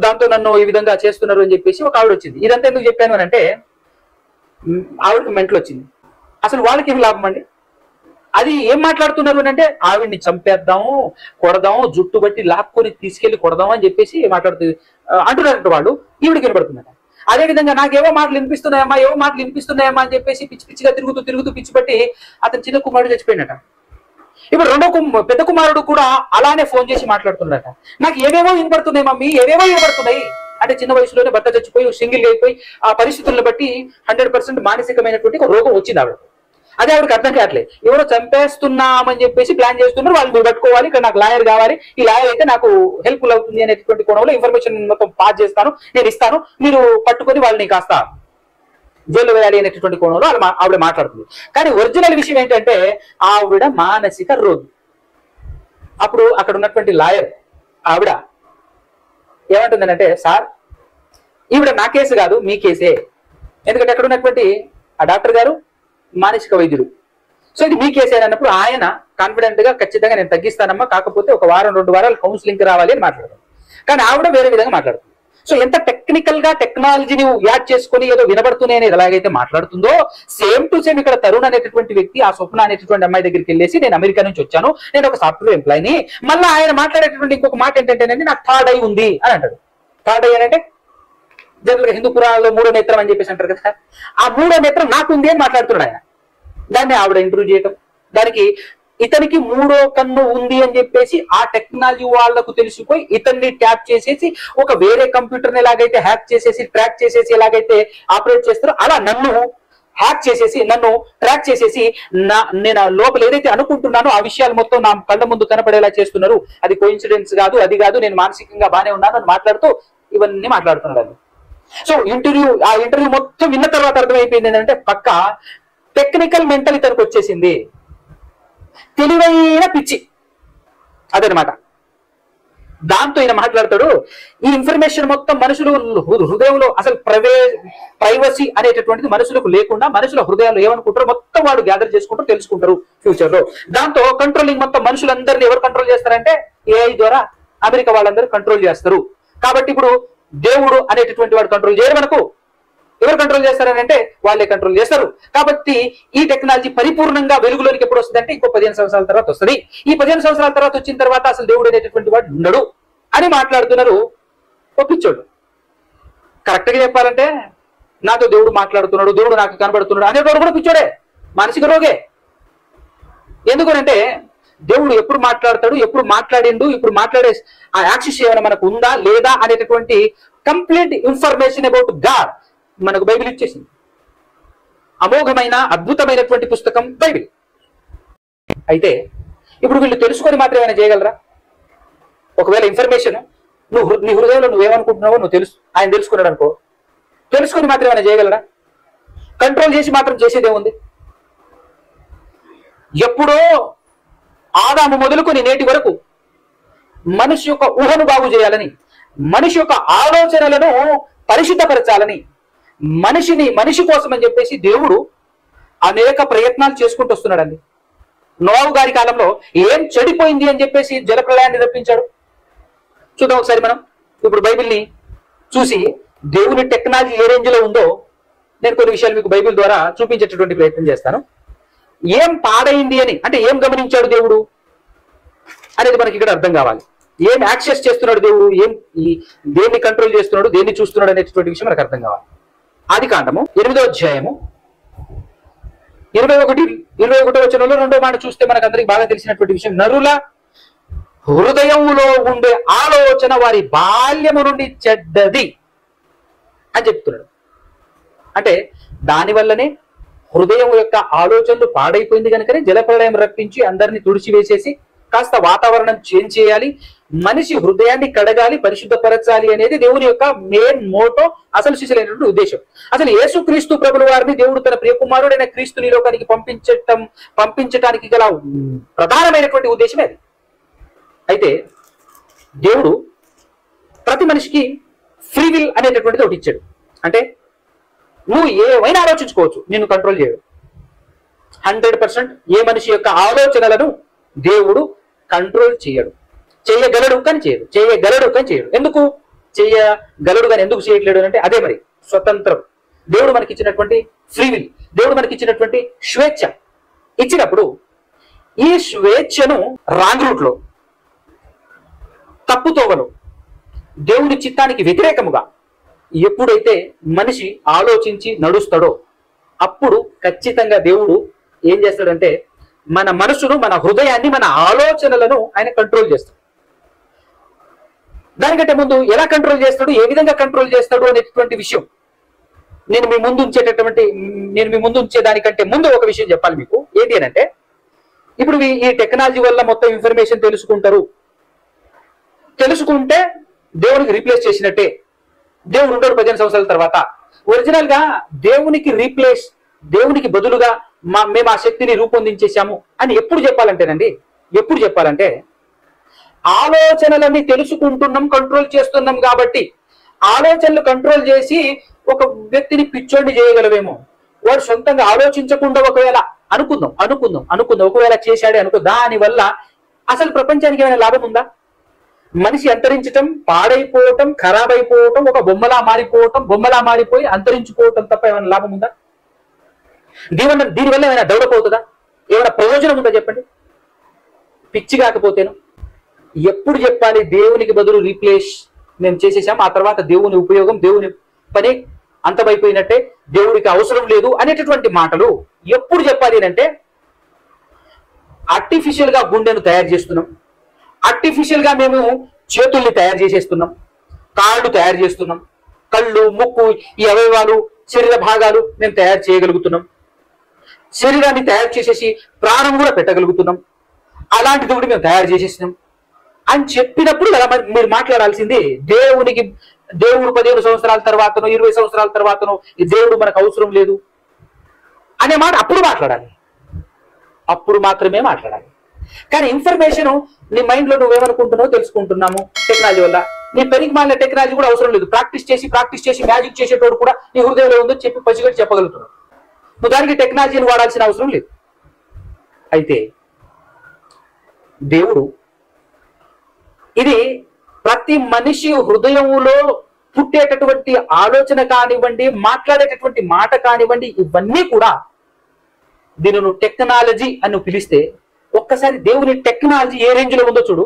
దాంతో నన్ను ఈ విధంగా చేస్తున్నారు అని చెప్పేసి ఒక ఆవిడ వచ్చింది. ఇదంతా ఎందుకు చెప్పాను అని అంటే ఆవిడకి మెంటల్ వచ్చింది. అసలు వాళ్ళకి ఏమి లాభం అండి, అది ఏం మాట్లాడుతున్నారు అని అంటే ఆవిడ్ని చంపేద్దాము, కొడదాము, జుట్టు బట్టి లాక్కొని తీసుకెళ్లి కొడదాము అని చెప్పేసి మాట్లాడుతుంది అంటున్నారంట వాళ్ళు. ఈవిడికి వినపడుతుందట. అదే విధంగా నాకేవో మాటలు వినిపిస్తున్నాయమ్మా, ఏవో మాటలు వినిపిస్తున్నాయమ్మా అని చెప్పేసి పిచ్చి పిచ్చిగా తిరుగుతూ పిచ్చి పట్టి అతను చిన్న కుమారుడు చచ్చిపోయినట. ఇప్పుడు పెద్ద కుమారుడు కూడా అలానే ఫోన్ చేసి మాట్లాడుతున్నాడట. నాకు ఏవేవో వినపడుతున్నాయి మమ్మీ, ఏవేవో వినపడుతున్నాయి అంటే చిన్న వయసులోనే భర్త చచ్చిపోయి సింగిల్ అయిపోయి ఆ పరిస్థితులను బట్టి 100% మానసికమైనటువంటి ఒక రోగం వచ్చింది ఆవిడ. అదే ఆవిడకి అర్థం కావట్లేదు, ఎవరో చంపేస్తున్నామని చెప్పేసి ప్లాన్ చేస్తున్నారు, వాళ్ళు మీరు పట్టుకోవాలి, ఇక్కడ నాకు లాయర్ కావాలి, ఈ లాయర్ అయితే నాకు హెల్ప్ఫుల్ అవుతుంది అనేటువంటి కోణంలో ఇన్ఫర్మేషన్ మొత్తం పాస్ చేస్తాను, నేను ఇస్తాను, మీరు పట్టుకొని వాళ్ళని కాస్త జైలు వేయాలి అనేటువంటి కోణంలో ఆవిడ మాట్లాడుతుంది. కానీ ఒరిజినల్ విషయం ఏంటంటే ఆవిడ మానసిక రోగి. అప్పుడు అక్కడ ఉన్నటువంటి లాయర్ ఆవిడ ఏమంటుందంటే సార్ ఈవిడ నా కేసు కాదు మీ కేసే, ఎందుకంటే అక్కడ ఉన్నటువంటి ఆ డాక్టర్ గారు మానసిక వైద్యుడు, సో ఇది మీ కేసే అన్నప్పుడు ఆయన కాన్ఫిడెంట్ గా ఖచ్చితంగా నేను తగ్గిస్తానమ్మా, కాకపోతే ఒక వారం 2 వారాలు కౌన్సిలింగ్ రావాలి అని మాట్లాడతాను. కానీ ఆవిడ వేరే విధంగా మాట్లాడుతుంది. సో ఎంత టెక్నికల్ గా టెక్నాలజీని యాడ్ చేసుకుని ఏదో వినబడుతున్నాయి అనేది ఎలాగైతే మాట్లాడుతుందో సేమ్ టు సేమ్ ఇక్కడ తరుణ్ అనేటటువంటి వ్యక్తి ఆ స్వప్న అనేటటువంటి అమ్మాయి దగ్గరికి వెళ్ళేసి నేను అమెరికా నుంచి వచ్చాను, నేను ఒక సాఫ్ట్వేర్ ఎంప్లాయీని, మళ్ళీ ఆయన మాట్లాడేటటువంటి ఇంకొక మాట ఏంటంటే నాకు థర్డ్ ఐ ఉంది అని అంటాడు. థర్డ్ ఐ అంటే జనరల్ గా హిందూ పురాణంలో 3వ నేత్రం అని చెప్పేసి అంటారు కదా, ఆ 3వ నేత్రం నాకుంది అని మాట్లాడుతున్నాడు ఆయన. దాన్ని ఆవిడ ఇంటర్వ్యూ చేయటం, దానికి ఇతనికి 3వ కన్ను ఉంది అని చెప్పేసి ఆ టెక్నాలజీ వాళ్లకు తెలిసిపోయి ఇతన్ని ట్యాప్ చేసేసి ఒక వేరే కంప్యూటర్ ఎలాగైతే హ్యాక్ చేసేసి ట్రాక్ చేసేసి ఎలాగైతే ఆపరేట్ చేస్తారో అలా నన్ను హ్యాక్ చేసేసి నన్ను ట్రాక్ చేసేసి నేను లోపల ఏదైతే అనుకుంటున్నానో ఆ విషయాలు మొత్తం నా కళ్ళ ముందు కనపడేలా చేస్తున్నారు, అది కోఇన్సిడెన్స్ కాదు, అది కాదు, నేను మానసికంగా బాగానే ఉన్నాను అని మాట్లాడుతూ ఇవన్నీ మాట్లాడుతున్నాడు. సో ఆ ఇంటర్వ్యూ మొత్తం విన్న తర్వాత అర్థమైపోయింది ఏంటంటే పక్క టెక్నికల్ మెంటల్ ఇతనికి వచ్చేసింది, తెలివైన పిచ్చి అదనమాట. దాంతో ఈయన మాట్లాడతాడు ఈ ఇన్ఫర్మేషన్ మొత్తం మనుషులు హృదయంలో అసలు ప్రైవసీ అనేటటువంటిది మనుషులకు లేకుండా మనుషుల హృదయాల్లో ఏమనుకుంటారో మొత్తం వాడు గ్యాదర్ చేసుకుంటారు, తెలుసుకుంటారు ఫ్యూచర్ లో. దాంతో కంట్రోలింగ్ మొత్తం మనుషులందరినీ ఎవరు కంట్రోల్ చేస్తారంటే ఏఐ ద్వారా అమెరికా వాళ్ళందరూ కంట్రోల్ చేస్తారు. కాబట్టి ఇప్పుడు దేవుడు అనేటటువంటి వాడు కంట్రోల్ చేయరు, మనకు ఎవరు కంట్రోల్ చేస్తారని అంటే వాళ్ళే కంట్రోల్ చేస్తారు. కాబట్టి ఈ టెక్నాలజీ పరిపూర్ణంగా వెలుగులోనికి ఎప్పుడు వస్తుందంటే ఇంకో 15 సంవత్సరాల తర్వాత వస్తుంది. ఈ 15 సంవత్సరాల తర్వాత వచ్చిన తర్వాత అసలు దేవుడు అనేటటువంటి వాడు ఉండడు అని మాట్లాడుతున్నారు. ఒప్పించోడు కరెక్ట్ గా చెప్పాలంటే నాతో దేవుడు మాట్లాడుతున్నాడు, దేవుడు నాకు కనబడుతున్నాడు అనేటోడు కూడా పిచ్చోడే, మానసిక రోగే. ఎందుకనంటే దేవుడు ఎప్పుడు మాట్లాడతాడు, ఎప్పుడు మాట్లాడిండు, ఇప్పుడు మాట్లాడే ఆ యాక్సెస్ ఏమైనా మనకు ఉందా లేదా అనేటటువంటి కంప్లీట్ ఇన్ఫర్మేషన్ అబౌట్ గాడ్ మనకు బైబిల్ ఇచ్చేసింది. అమోఘమైన అద్భుతమైనటువంటి పుస్తకం బైబిల్. అయితే ఇప్పుడు వీళ్ళు తెలుసుకొని మాత్రం ఏమైనా చేయగలరా? ఒకవేళ ఇన్ఫర్మేషన్ నీ హృదయంలో నువ్వేమనుకుంటున్నావో నువ్వు ఆయన తెలుసుకున్నాడు అనుకో, తెలుసుకొని మాత్రం ఏమైనా చేయగలరా? కంట్రోల్ చేసి మాత్రం చేసేదేముంది? ఎప్పుడో ఆదాము మొదలుకొని నేటి వరకు మనిషి యొక్క ఊహను బాగు చేయాలని, మనిషి యొక్క ఆలోచనలను పరిశుద్ధపరచాలని, మనిషి కోసం అని చెప్పేసి దేవుడు అనేక ప్రయత్నాలు చేసుకుంటూ వస్తున్నాడండి. నోవాహు గారి కాలంలో ఏం చెడిపోయింది అని చెప్పేసి జలప్రళయాన్ని రప్పించాడు. చూద్దాం ఒకసారి మనం ఇప్పుడు బైబిల్ని చూసి దేవుని టెక్నాలజీ ఏ రేంజ్ లో ఉందో నేను కొన్ని విషయాలు మీకు బైబిల్ ద్వారా చూపించేటటువంటి ప్రయత్నం చేస్తాను. ఏం పాడైంది అని అంటే ఏం గమనించాడు దేవుడు అనేది మనకి ఇక్కడ అర్థం కావాలి. ఏం యాక్సెస్ చేస్తున్నాడు దేవుడు, ఏం దేన్ని కంట్రోల్ చేస్తున్నాడు, దేన్ని చూస్తున్నాడు అనేటువంటి విషయం మనకు అర్థం కావాలి. ఆదికాండము 8వ అధ్యాయము 21 వచనంలో 2వ మాట చూస్తే మనకు అందరికి బాగా తెలిసినటువంటి విషయం, నరుల హృదయంలో ఉండే ఆలోచన వారి బాల్యము నుండి చెడ్డది అని చెప్తున్నాడు. అంటే దానివల్లనే హృదయం యొక్క ఆలోచనలు పాడైపోయింది కనుకనే జలప్రళయం రప్పించి అందరినీ తుడిచివేసేసి కాస్త వాతావరణం చేంజ్ చేయాలి, మనిషి హృదయాన్ని కడగాలి, పరిశుద్ధపరచాలి అనేది దేవుని యొక్క మెయిన్ మోటో, అసలు శిశులైనటువంటి ఉద్దేశం. అసలు యేసుక్రీస్తు ప్రభుల వారిని దేవుడు తన ప్రియకుమారుడైన క్రీస్తుని లోకానికి పంపించటానికి గల ప్రధానమైనటువంటి ఉద్దేశమే అది. అయితే దేవుడు ప్రతి మనిషికి ఫ్రీ విల్ అనేటటువంటిది ఒకటి ఇచ్చాడు. అంటే నువ్వు ఏమైనా ఆలోచించుకోవచ్చు, నిన్ను కంట్రోల్ చేయడు. 100% ఏ మనిషి యొక్క ఆలోచనలను దేవుడు కంట్రోల్ చేయడు. చేయగలడు కానీ చేయడు, చేయగలడు కానీ చేయడు. ఎందుకు చేయగలడు కానీ ఎందుకు చేయట్లేడు అంటే అదే మరి స్వతంత్రం. దేవుడు మనకి ఇచ్చినటువంటి ఫ్రీ విల్, దేవుడు మనకి ఇచ్చినటువంటి స్వేచ్ఛ ఇచ్చినప్పుడు ఈ స్వేచ్ఛను రాంగ్ రూట్ లో, తప్పుతోవలో, దేవుని చిత్తానికి వ్యతిరేకముగా ఎప్పుడైతే మనిషి ఆలోచించి నడుస్తాడో అప్పుడు ఖచ్చితంగా దేవుడు ఏం చేస్తాడంటే మన మనసును, మన హృదయాన్ని, మన ఆలోచనలను ఆయన కంట్రోల్ చేస్తాడు. దానికంటే ముందు ఎలా కంట్రోల్ చేస్తాడు, ఏ విధంగా కంట్రోల్ చేస్తాడు అనేటువంటి విషయం నేను మీ ముందు ఉంచే దానికంటే ముందు ఒక విషయం చెప్పాలి మీకు. ఏంటి అని అంటే ఇప్పుడు ఈ టెక్నాలజీ వల్ల మొత్తం ఇన్ఫర్మేషన్ తెలుసుకుంటే దేవునికి రీప్లేస్ చేసినట్టే. దేవుడు ఉంటాడు 15 సంవత్సరాల తర్వాత. ఒరిజినల్ గా దేవునికి బదులుగా మేము ఆ శక్తిని రూపొందించేశాము అని ఎప్పుడు చెప్పాలంటే ఆలోచనలన్నీ తెలుసుకుంటున్నాం, కంట్రోల్ చేస్తున్నాం కాబట్టి ఆలోచనలు కంట్రోల్ చేసి ఒక వ్యక్తిని పిచ్చోడిని చేయగలవేమో. వాడు సొంతంగా ఆలోచించకుండా ఒకవేళ అనుకుందాం ఒకవేళ చేశాడే అనుకో, దానివల్ల అసలు ప్రపంచానికి ఏమైనా లాభం ఉందా? మనిషి అంతరించటం, పాడైపోవటం, ఖరాబ్ అయిపోవటం, ఒక బొమ్మలా మారిపోయి అంతరించిపోవటం తప్ప ఏమైనా లాభం ఉందా? దీనివల్ల ఏమైనా డెవలప్ అవుతుందా? ఏమైనా ప్రయోజనం ఉందా చెప్పండి? పిచ్చి కాకపోతేను ఎప్పుడు చెప్పాలి దేవునికి బదులు రీప్లేస్ మేము చేసేసాం, ఆ తర్వాత దేవుని ఉపయోగం, దేవుని పని అంతమైపోయినట్టే, దేవుడికి అవసరం లేదు అనేటటువంటి మాటలు ఎప్పుడు చెప్పాలి అంటే ఆర్టిఫిషియల్ గా గుండెను తయారు చేస్తున్నాం, ఆర్టిఫిషియల్ గా మేము చేతుల్ని తయారు చేసేస్తున్నాం, కాళ్ళు తయారు చేస్తున్నాం, కళ్ళు, ముక్కు, ఈ అవయవాలు, శరీర భాగాలు మేము తయారు చేయగలుగుతున్నాం, శరీరాన్ని తయారు చేసేసి ప్రాణం కూడా పెట్టగలుగుతున్నాం, అలాంటిది కూడా మేము తయారు చేసేసినాం అని చెప్పినప్పుడు కదా మీరు మాట్లాడాల్సింది. దేవుడు 15 సంవత్సరాల తర్వాతనో 20 సంవత్సరాల తర్వాతనో ఈ దేవుడు మనకు అవసరం లేదు అనే మాట అప్పుడు మాట్లాడాలి, అప్పుడు మాత్రమే మాట్లాడాలి. కానీ ఇన్ఫర్మేషన్ నీ మైండ్ లో నువ్వేమనుకుంటున్నావు తెలుసుకుంటున్నాము టెక్నాలజీ వల్ల. నీ పెరిగి మాలిన టెక్నాలజీ కూడా అవసరం లేదు. ప్రాక్టీస్ చేసి మ్యాజిక్ చేసేటోడు కూడా నీ హృదయంలో ఉందో చెప్పి పసిగట్టి చెప్పగలుగుతున్నావు. నువ్వు దానికి టెక్నాలజీని వాడాల్సిన అవసరం లేదు. అయితే దేవుడు ఇది ప్రతి మనిషి హృదయంలో పుట్టేటటువంటి ఆలోచన కానివ్వండి, మాట్లాడేటటువంటి మాట కానివ్వండి, ఇవన్నీ కూడా దీని నువ్వు టెక్నాలజీ అని నువ్వు పిలిస్తే ఒక్కసారి దేవుని టెక్నాలజీ ఏ రేంజ్ లో ఉందో చూడు.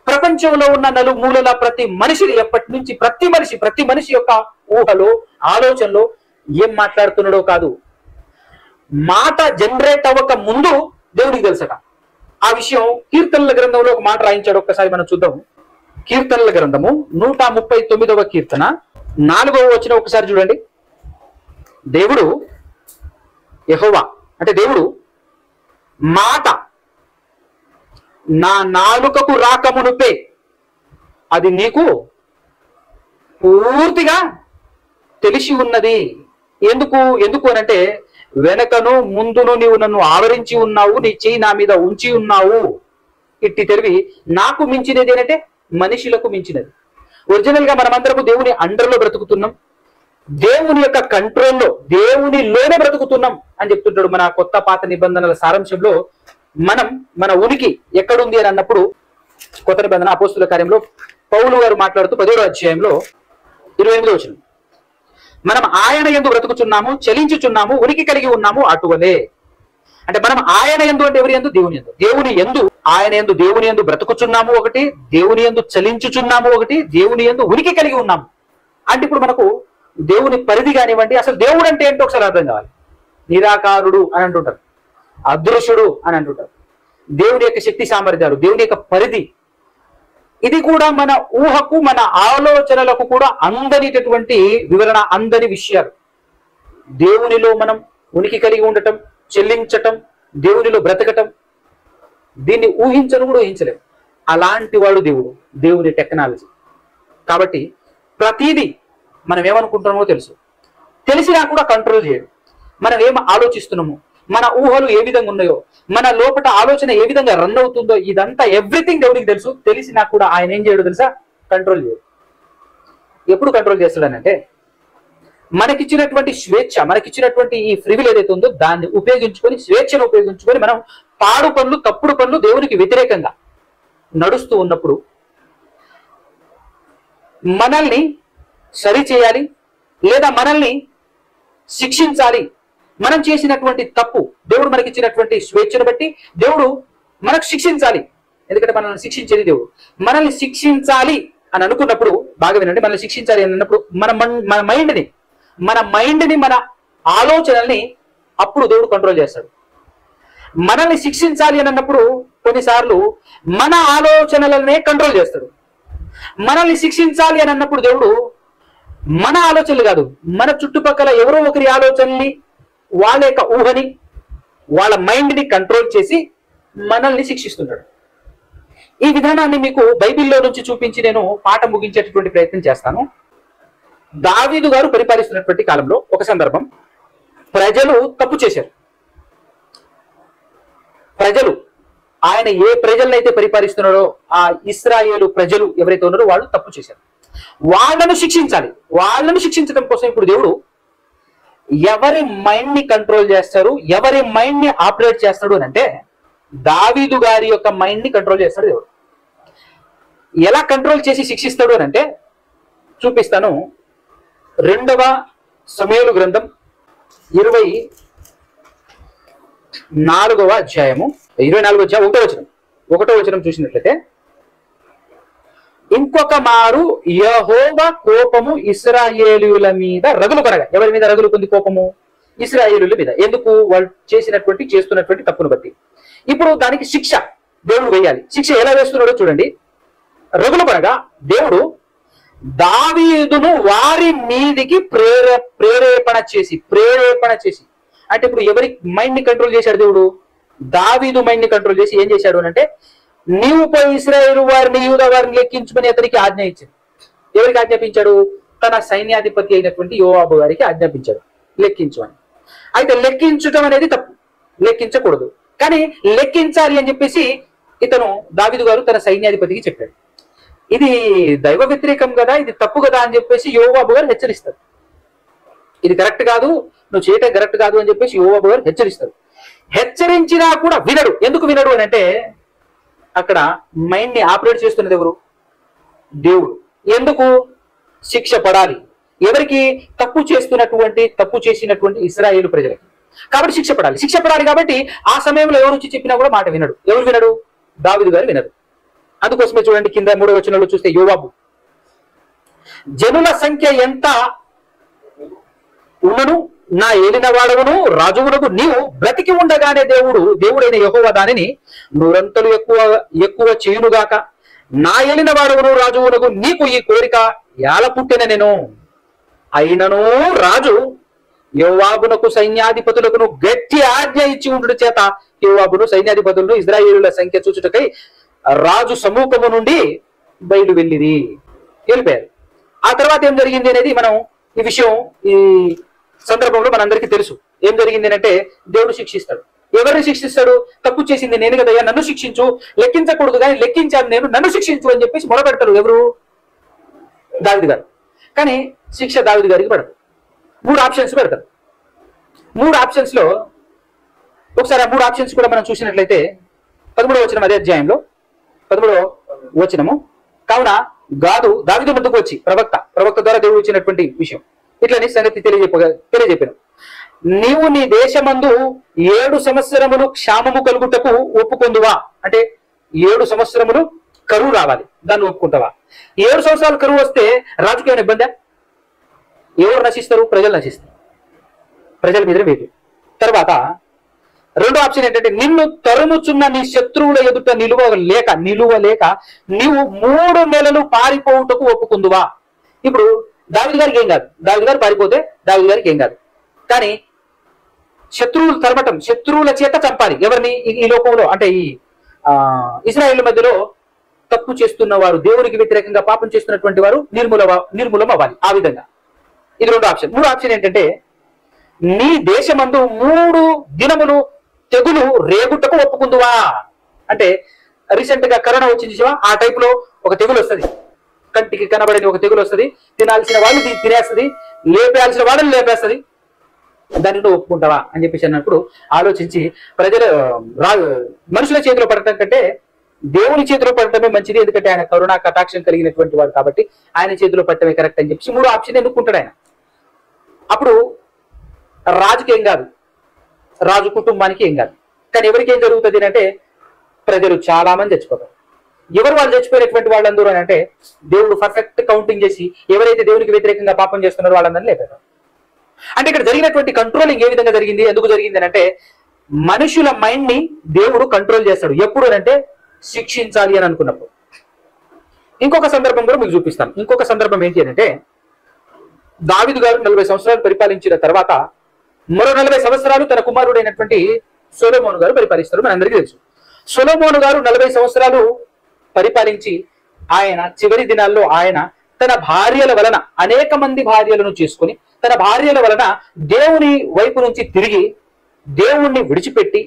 ప్రపంచంలో ఉన్న నలుమూలల ప్రతి మనిషి ఎప్పటి నుంచి ప్రతి మనిషి యొక్క ఊహలో, ఆలోచనలో ఏం మాట్లాడుతున్నాడో కాదు, మాట జనరేట్ అవ్వక ముందు దేవుడికి తెలుసట. ఆ విషయం కీర్తనల గ్రంథంలో ఒక మాట రాయించాడు. ఒక్కసారి మనం చూద్దాం. కీర్తనల గ్రంథము 139వ కీర్తన 4వ వచనం ఒకసారి చూడండి. దేవుడు యెహోవా అంటే దేవుడు మాట నా నాలుకకు రాకమునుపే అది నీకు పూర్తిగా తెలిసి ఉన్నది. ఎందుకు అనంటే వెనకను ముందును నీవు నన్ను ఆవరించి ఉన్నావు, నీ చెయ్యి నా మీద ఉంచి ఉన్నావు. ఇట్టి తెలివి నాకు మించినది ఏంటంటే మనుషులకు మించినది. ఒరిజినల్ గా మనమందరము దేవుని అండర్లో బ్రతుకుతున్నాం, దేవుని యొక్క కంట్రోల్లో, దేవునిలోనే బ్రతుకుతున్నాం అని చెప్తుంటాడు. మన కొత్త పాత నిబంధనల సారాంశంలో మన ఉనికి ఎక్కడుంది అని అన్నప్పుడు కొత్త నిబంధన అపోస్తుల కార్యంలో పౌలు గారు మాట్లాడుతూ 10వ అధ్యాయంలో 28వ వచనం, మనం ఆయన యందు బ్రతుకుచున్నాము, చలించుచున్నాము, ఉనికి కలిగి ఉన్నాము అటువలే. అంటే మనం ఆయన యందు అంటే ఎవరి యందు? దేవుని యందు. దేవుని యందు, ఆయన యందు, దేవుని యందు బ్రతుకుచున్నాము ఒకటి, దేవుని యందు చలించుచున్నాము ఒకటి, దేవుని యందు ఉనికి కలిగి ఉన్నాము. అంటే ఇప్పుడు మనకు దేవుని పరిధి కానివ్వండి, అసలు దేవుడు అంటే ఏంటో ఒకసారి అర్థం కావాలి. నిరాకారుడు అని అంటుంటారు, అదృశ్యుడు అని అంటుంటారు. దేవుని యొక్క శక్తి సామర్థ్యాలు, దేవుని యొక్క పరిధి, ఇది కూడా మన ఊహకు, మన ఆలోచనలకు కూడా అందనిటటువంటి వివరణ, అందని విషయాలు. దేవునిలో మనం ఉనికి కలిగి ఉండటం, చెల్లించటం, దేవునిలో బ్రతకటం, దీన్ని ఊహించను కూడా ఊహించలేము. అలాంటి వాడు దేవుడు, దేవుని టెక్నాలజీ. కాబట్టి ప్రతిదీ మనం ఏమనుకుంటున్నామో తెలిసినా కూడా కంట్రోల్ చేయడు. మనం ఏం ఆలోచిస్తున్నామో, మన ఊహలు ఏ విధంగా ఉన్నాయో, మన లోపల ఆలోచన ఏ విధంగా రన్ అవుతుందో, ఇదంతా ఎవ్రీథింగ్ దేవునికి తెలుసు. తెలిసినా కూడా ఆయన ఏం చేయడు తెలుసా? కంట్రోల్ చేయడు. ఎప్పుడు కంట్రోల్ చేస్తాడనంటే, మనకిచ్చినటువంటి స్వేచ్ఛ, మనకిచ్చినటువంటి ఈ ఫ్రీవిల్ ఏదైతే ఉందో దాన్ని ఉపయోగించుకొని, స్వేచ్ఛను ఉపయోగించుకొని మనం పాడు పనులు, తప్పుడు పనులు, దేవునికి వ్యతిరేకంగా నడుస్తూ ఉన్నప్పుడు మనల్ని సరిచేయాలి లేదా మనల్ని శిక్షించాలి. మనం చేసినటువంటి తప్పు, దేవుడు మనకిచ్చినటువంటి స్వేచ్ఛను బట్టి దేవుడు మనకు శిక్షించాలి. ఎందుకంటే మనల్ని శిక్షించేది దేవుడు. మనల్ని శిక్షించాలి అని అనుకున్నప్పుడు, బాగా వినండి, మనల్ని శిక్షించాలి అని అన్నప్పుడు మన మైండ్ని మన ఆలోచనల్ని అప్పుడు దేవుడు కంట్రోల్ చేస్తాడు. మనల్ని శిక్షించాలి అని అన్నప్పుడు కొన్నిసార్లు మన ఆలోచనలనే కంట్రోల్ చేస్తాడు. మనల్ని శిక్షించాలి అని అన్నప్పుడు దేవుడు మన ఆలోచనలు కాదు, మన చుట్టుపక్కల ఎవరో ఒకరి ఆలోచనల్ని, వాళ్ళ యొక్క ఊహని, వాళ్ళ మైండ్ని కంట్రోల్ చేసి మనల్ని శిక్షిస్తున్నాడు. ఈ విధానాన్ని మీకు బైబిల్లో నుంచి చూపించి నేను పాఠం ముగించేటటువంటి ప్రయత్నం చేస్తాను. దావీదు గారు పరిపాలిస్తున్నటువంటి కాలంలో ఒక సందర్భం, ప్రజలు తప్పు చేశారు. ప్రజలు, ఆయన ఏ ప్రజలనైతే పరిపాలిస్తున్నాడో ఆ ఇశ్రాయేలు ప్రజలు ఎవరైతే ఉన్నారో వాళ్ళు తప్పు చేశారు. వాళ్ళను శిక్షించాలి. వాళ్ళను శిక్షించడం కోసం ఇప్పుడు దేవుడు ఎవరి మైండ్ ని కంట్రోల్ చేస్తారు, ఎవరి మైండ్ ని ఆపరేట్ చేస్తాడు అని అంటే, దావీదు గారి యొక్క మైండ్ ని కంట్రోల్ చేస్తాడు దేవుడు. ఎలా కంట్రోల్ చేసి శిక్షిస్తాడు అని అంటే చూపిస్తాను. 2వ సమూయేలు గ్రంథం 24వ అధ్యాయము 24వ అధ్యాయం 1వ వచనం చూసినట్లయితే, ఇంకొక మారు యెహోవా కోపము ఇశ్రాయేలీయుల మీద రగులు కొనగా. ఎవరి మీద రగులుకుంది కోపము? ఇశ్రాయేలీయుల మీద. ఎందుకు? వాళ్ళు చేస్తున్నటువంటి తప్పును బట్టి. ఇప్పుడు దానికి శిక్ష దేవుడు వేయాలి. శిక్ష ఎలా వేస్తున్నాడో చూడండి. రగులు కొనగా దేవుడు దావీదును వారి మీదికి ప్రేరేపణ చేసి అంటే ఇప్పుడు ఎవరి మైండ్ ని కంట్రోల్ చేశాడు దేవుడు? దావీదు మైండ్ ని కంట్రోల్ చేసి ఏం చేశాడు అంటే, నీవు పోయి ఇశ్రాయేలు వారిని, యూదా వారిని లెక్కించుమని అతనికి ఆజ్ఞ ఇచ్చాడు. ఎవరికి ఆజ్ఞాపించాడు? తన సైన్యాధిపతి అయినటువంటి యోవాబు గారికి ఆజ్ఞాపించాడు లెక్కించమని. అయితే లెక్కించడం అనేది తప్పు, లెక్కించకూడదు. కానీ లెక్కించాలి అని చెప్పేసి ఇతను దావీదు గారు తన సైన్యాధిపతికి చెప్పాడు. ఇది దైవ వ్యతిరేకం కదా, ఇది తప్పు కదా అని చెప్పేసి యోవాబు గారు హెచ్చరిస్తారు. ఇది కరెక్ట్ కాదు, నువ్వు చేయటం కరెక్ట్ కాదు అని చెప్పేసి యోవాబు గారు హెచ్చరిస్తారు. హెచ్చరించినా కూడా వినడు. ఎందుకు వినడు అని అంటే, అక్కడ మైండ్ ని ఆపరేట్ చేస్తున్నది ఎవరు? దేవుడు. ఎందుకు? శిక్ష పడాలి. ఎవరికి? తప్పు చేసినటువంటి ఇశ్రాయేలు ప్రజలకి. కాబట్టి శిక్ష పడాలి. శిక్ష పడాలి కాబట్టి ఆ సమయంలో ఎవరు వచ్చి చెప్పినా కూడా మాట వినడు. ఎవరు వినడు? దావీదు గారు వినరు. అందుకోసమే చూడండి, కింద 3వ వచనంలో చూస్తే, యోవాబు, జనుల సంఖ్య ఎంత ఉన్నను నా ఏలిన వాడవును రాజువునకు నీవు బ్రతికి ఉండగానే దేవుడైన యెహోవా దానిని నూరంతలు ఎక్కువ చేయునుగాక. నా ఏలిన వాడవును రాజువునకు నీకు ఈ కోరిక ఎలా పుట్టిన నేను. అయినను రాజు యోవాబునకు సైన్యాధిపతులకు గట్టి ఆజ్ఞ ఇచ్చి ఉండు చేత యోవాబును సైన్యాధిపతులను ఇశ్రాయేలుల సంఖ్య చూచుటకై రాజు సమూహము నుండి బయలు వెళ్ళిపోయారు. ఆ తర్వాత ఏం జరిగింది అనేది మనం ఈ విషయం ఈ సందర్భంలో మనందరికీ తెలుసు. ఏం జరిగింది అంటే, దేవుడు శిక్షిస్తాడు. ఎవరిని శిక్షిస్తాడు? తప్పు చేసింది నేను కదయ్యా, నన్ను శిక్షించు. లెక్కించకూడదు కానీ లెక్కించాను నేను, నన్ను శిక్షించు అని చెప్పేసి మొదలుపెడతారు. ఎవరు? దావీదు గారు. కానీ శిక్ష దావీదు గారికి పడదు. 3 ఆప్షన్స్ పెడతారు. 3 ఆప్షన్స్ లో ఒకసారి ఆ 3 ఆప్షన్స్ కూడా మనం చూసినట్లయితే 13వ వచనం, అదే అధ్యాయంలో 13వ వచనము, కావున గాదు దావీదు ముందుకు వచ్చి ప్రవక్త ద్వారా దేవుడు ఇచ్చినటువంటి విషయం ఇట్లని సంగతి తెలియజెప్పాను. నీవు నీ దేశమందు 7 సంవత్సరములు క్షామము కలుగుటకు ఒప్పుకొందువా? అంటే 7 సంవత్సరములు కరువు రావాలి, దాన్ని ఒప్పుకుంటావా? 7 సంవత్సరాలు కరువు వస్తే రాజుకి ఏమైనా ఇబ్బందా? ఎవరు నశిస్తారు? ప్రజలు నశిస్తారు. ప్రజల మీద వేటు. తర్వాత రెండో ఆప్షన్ ఏంటంటే, నిన్ను తరుముచున్న నీ శత్రువుల ఎదుట నిలువలేక నీవు 3 నెలలు పారిపోవుటకు ఒప్పుకుందువా? ఇప్పుడు దావీదు గారికి ఏం కాదు, దావీదు గారు పారిపోతే దావీదు గారికి ఏం కాదు. కానీ శత్రువులు తరమటం, శత్రువుల చేత చంపాలి ఎవరిని? ఈ లోకంలో అంటే ఈ ఇశ్రాయేలు మధ్యలో తప్పు చేస్తున్న వారు, దేవునికి వ్యతిరేకంగా పాపం చేస్తున్నటువంటి వారు నిర్మూలం అవ్వాలి. ఆ విధంగా ఇది రెండో ఆప్షన్. 3 ఆప్షన్ ఏంటంటే, నీ దేశమందు 3 దినములు తెగులు రేగుటకు ఒప్పుకుందువా? అంటే రీసెంట్ గా కరోనా వచ్చింది చూసావా, ఆ టైప్ లో ఒక తెగులు వస్తుంది, కంటికి కనబడని ఒక తెగులు వస్తుంది. తినాల్సిన వాళ్ళు తినేస్తుంది, లేపేయాల్సిన వాళ్ళని లేపేస్తుంది. దాన్ని నువ్వు ఒప్పుకుంటావా అని చెప్పేసి అన్నప్పుడు ఆలోచించి, మనుషుల చేతిలో పడటం కంటే దేవుని చేతిలో పడటమే మంచిది, ఎందుకంటే ఆయన కరుణా కటాక్షం కలిగినటువంటి వాడు కాబట్టి ఆయన చేతిలో పడటమే కరెక్ట్ అని చెప్పి 3 ఆప్షన్ ఎన్నుకుంటాడు ఆయన. అప్పుడు రాజుకి ఏం కాదు, రాజు కుటుంబానికి ఏం కాదు. కానీ ఎవరికి ఏం జరుగుతుంది అంటే, ప్రజలు చాలా మంది చచ్చిపోతారు. ఎవరు వాళ్ళు చచ్చిపోయినటువంటి వాళ్ళందరూ అని అంటే, దేవుడు పర్ఫెక్ట్ కౌంటింగ్ చేసి ఎవరైతే దేవునికి వ్యతిరేకంగా పాపం చేస్తున్నారో వాళ్ళందరినీ లేపారు. అంటే ఇక్కడ జరిగినటువంటి కంట్రోలింగ్ ఏ విధంగా జరిగింది, ఎందుకు జరిగింది అని అంటే, మనుషుల మైండ్ ని దేవుడు కంట్రోల్ చేస్తాడు. ఎప్పుడు అంటే శిక్షించాలి అని అనుకున్నప్పుడు. ఇంకొక సందర్భం కూడా మీకు చూపిస్తాను. ఇంకొక సందర్భం ఏంటి అంటే, దావీదు గారు 40 సంవత్సరాలు పరిపాలించిన తర్వాత మరో 40 సంవత్సరాలు తన కుమారుడైనటువంటి సొలొమోను గారు పరిపాలిస్తారు. మనందరికీ తెలుసు. సొలొమోను గారు 40 సంవత్సరాలు పరిపాలించి ఆయన చివరి దినాల్లో ఆయన తన భార్యల వలన, అనేక మంది భార్యలను చేసుకుని, తన భార్యల వలన దేవుని వైపు నుంచి తిరిగి దేవుణ్ణి విడిచిపెట్టి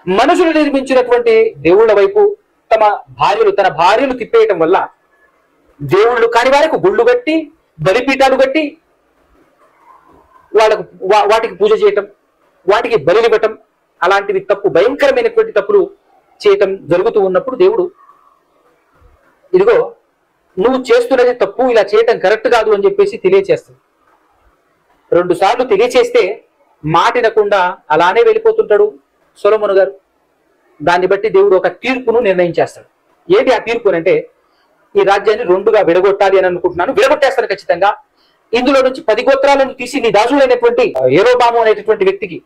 మనుషులు నిర్మించినటువంటి దేవుళ్ళ వైపు తన భార్యలు తిప్పేయటం వల్ల దేవుళ్ళు కాని వారికి గుళ్ళు కట్టి, బలిపీఠాలు కట్టి వాటికి పూజ చేయటం, వాటికి బలినివ్వటం, అలాంటివి తప్పు, భయంకరమైనటువంటి తప్పులు చేయటం జరుగుతూ ఉన్నప్పుడు దేవుడు, ఇదిగో నువ్వు చేస్తున్నది తప్పు, ఇలా చేయటం కరెక్ట్ కాదు అని చెప్పేసి తెలియచేస్తుంది. 2 సార్లు తెలియచేస్తే మాటినకుండా అలానే వెళ్ళిపోతుంటాడు సొలొమోను గారు. దాన్ని బట్టి దేవుడు ఒక తీర్పును నిర్ణయించేస్తాడు. ఏంటి ఆ తీర్పు అంటే, ఈ రాజ్యాన్ని 2గా విడగొట్టాలి అని అనుకుంటున్నాను, విడగొట్టేస్తాను ఖచ్చితంగా. ఇందులో నుంచి 10 గోత్రాలను తీసి నీ దాసుడైనటువంటి యెరోబాము అనేటటువంటి వ్యక్తికి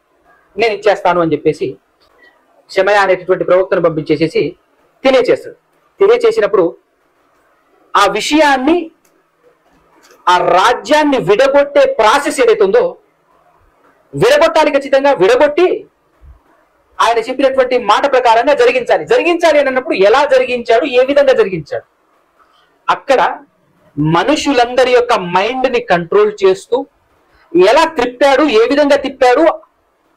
నేను ఇచ్చేస్తాను అని చెప్పేసి షెమయా అనేటటువంటి ప్రవక్తను పంపించేసేసి తెలియచేస్తాడు. తెలియచేసినప్పుడు ఆ విషయాన్ని, ఆ రాజ్యాన్ని విడగొట్టే ప్రాసెస్ ఏదైతే ఉందో విడగొట్టాలి, ఖచ్చితంగా విడగొట్టి ఆయన చెప్పినటువంటి మాట ప్రకారంగా జరిగించాలి అని అన్నప్పుడు ఎలా జరిగించాడు, ఏ విధంగా జరిగించాడు? అక్కడ మనుషులందరి యొక్క మైండ్ ని కంట్రోల్ చేస్తూ ఎలా తిప్పాడు, ఏ విధంగా తిప్పాడు,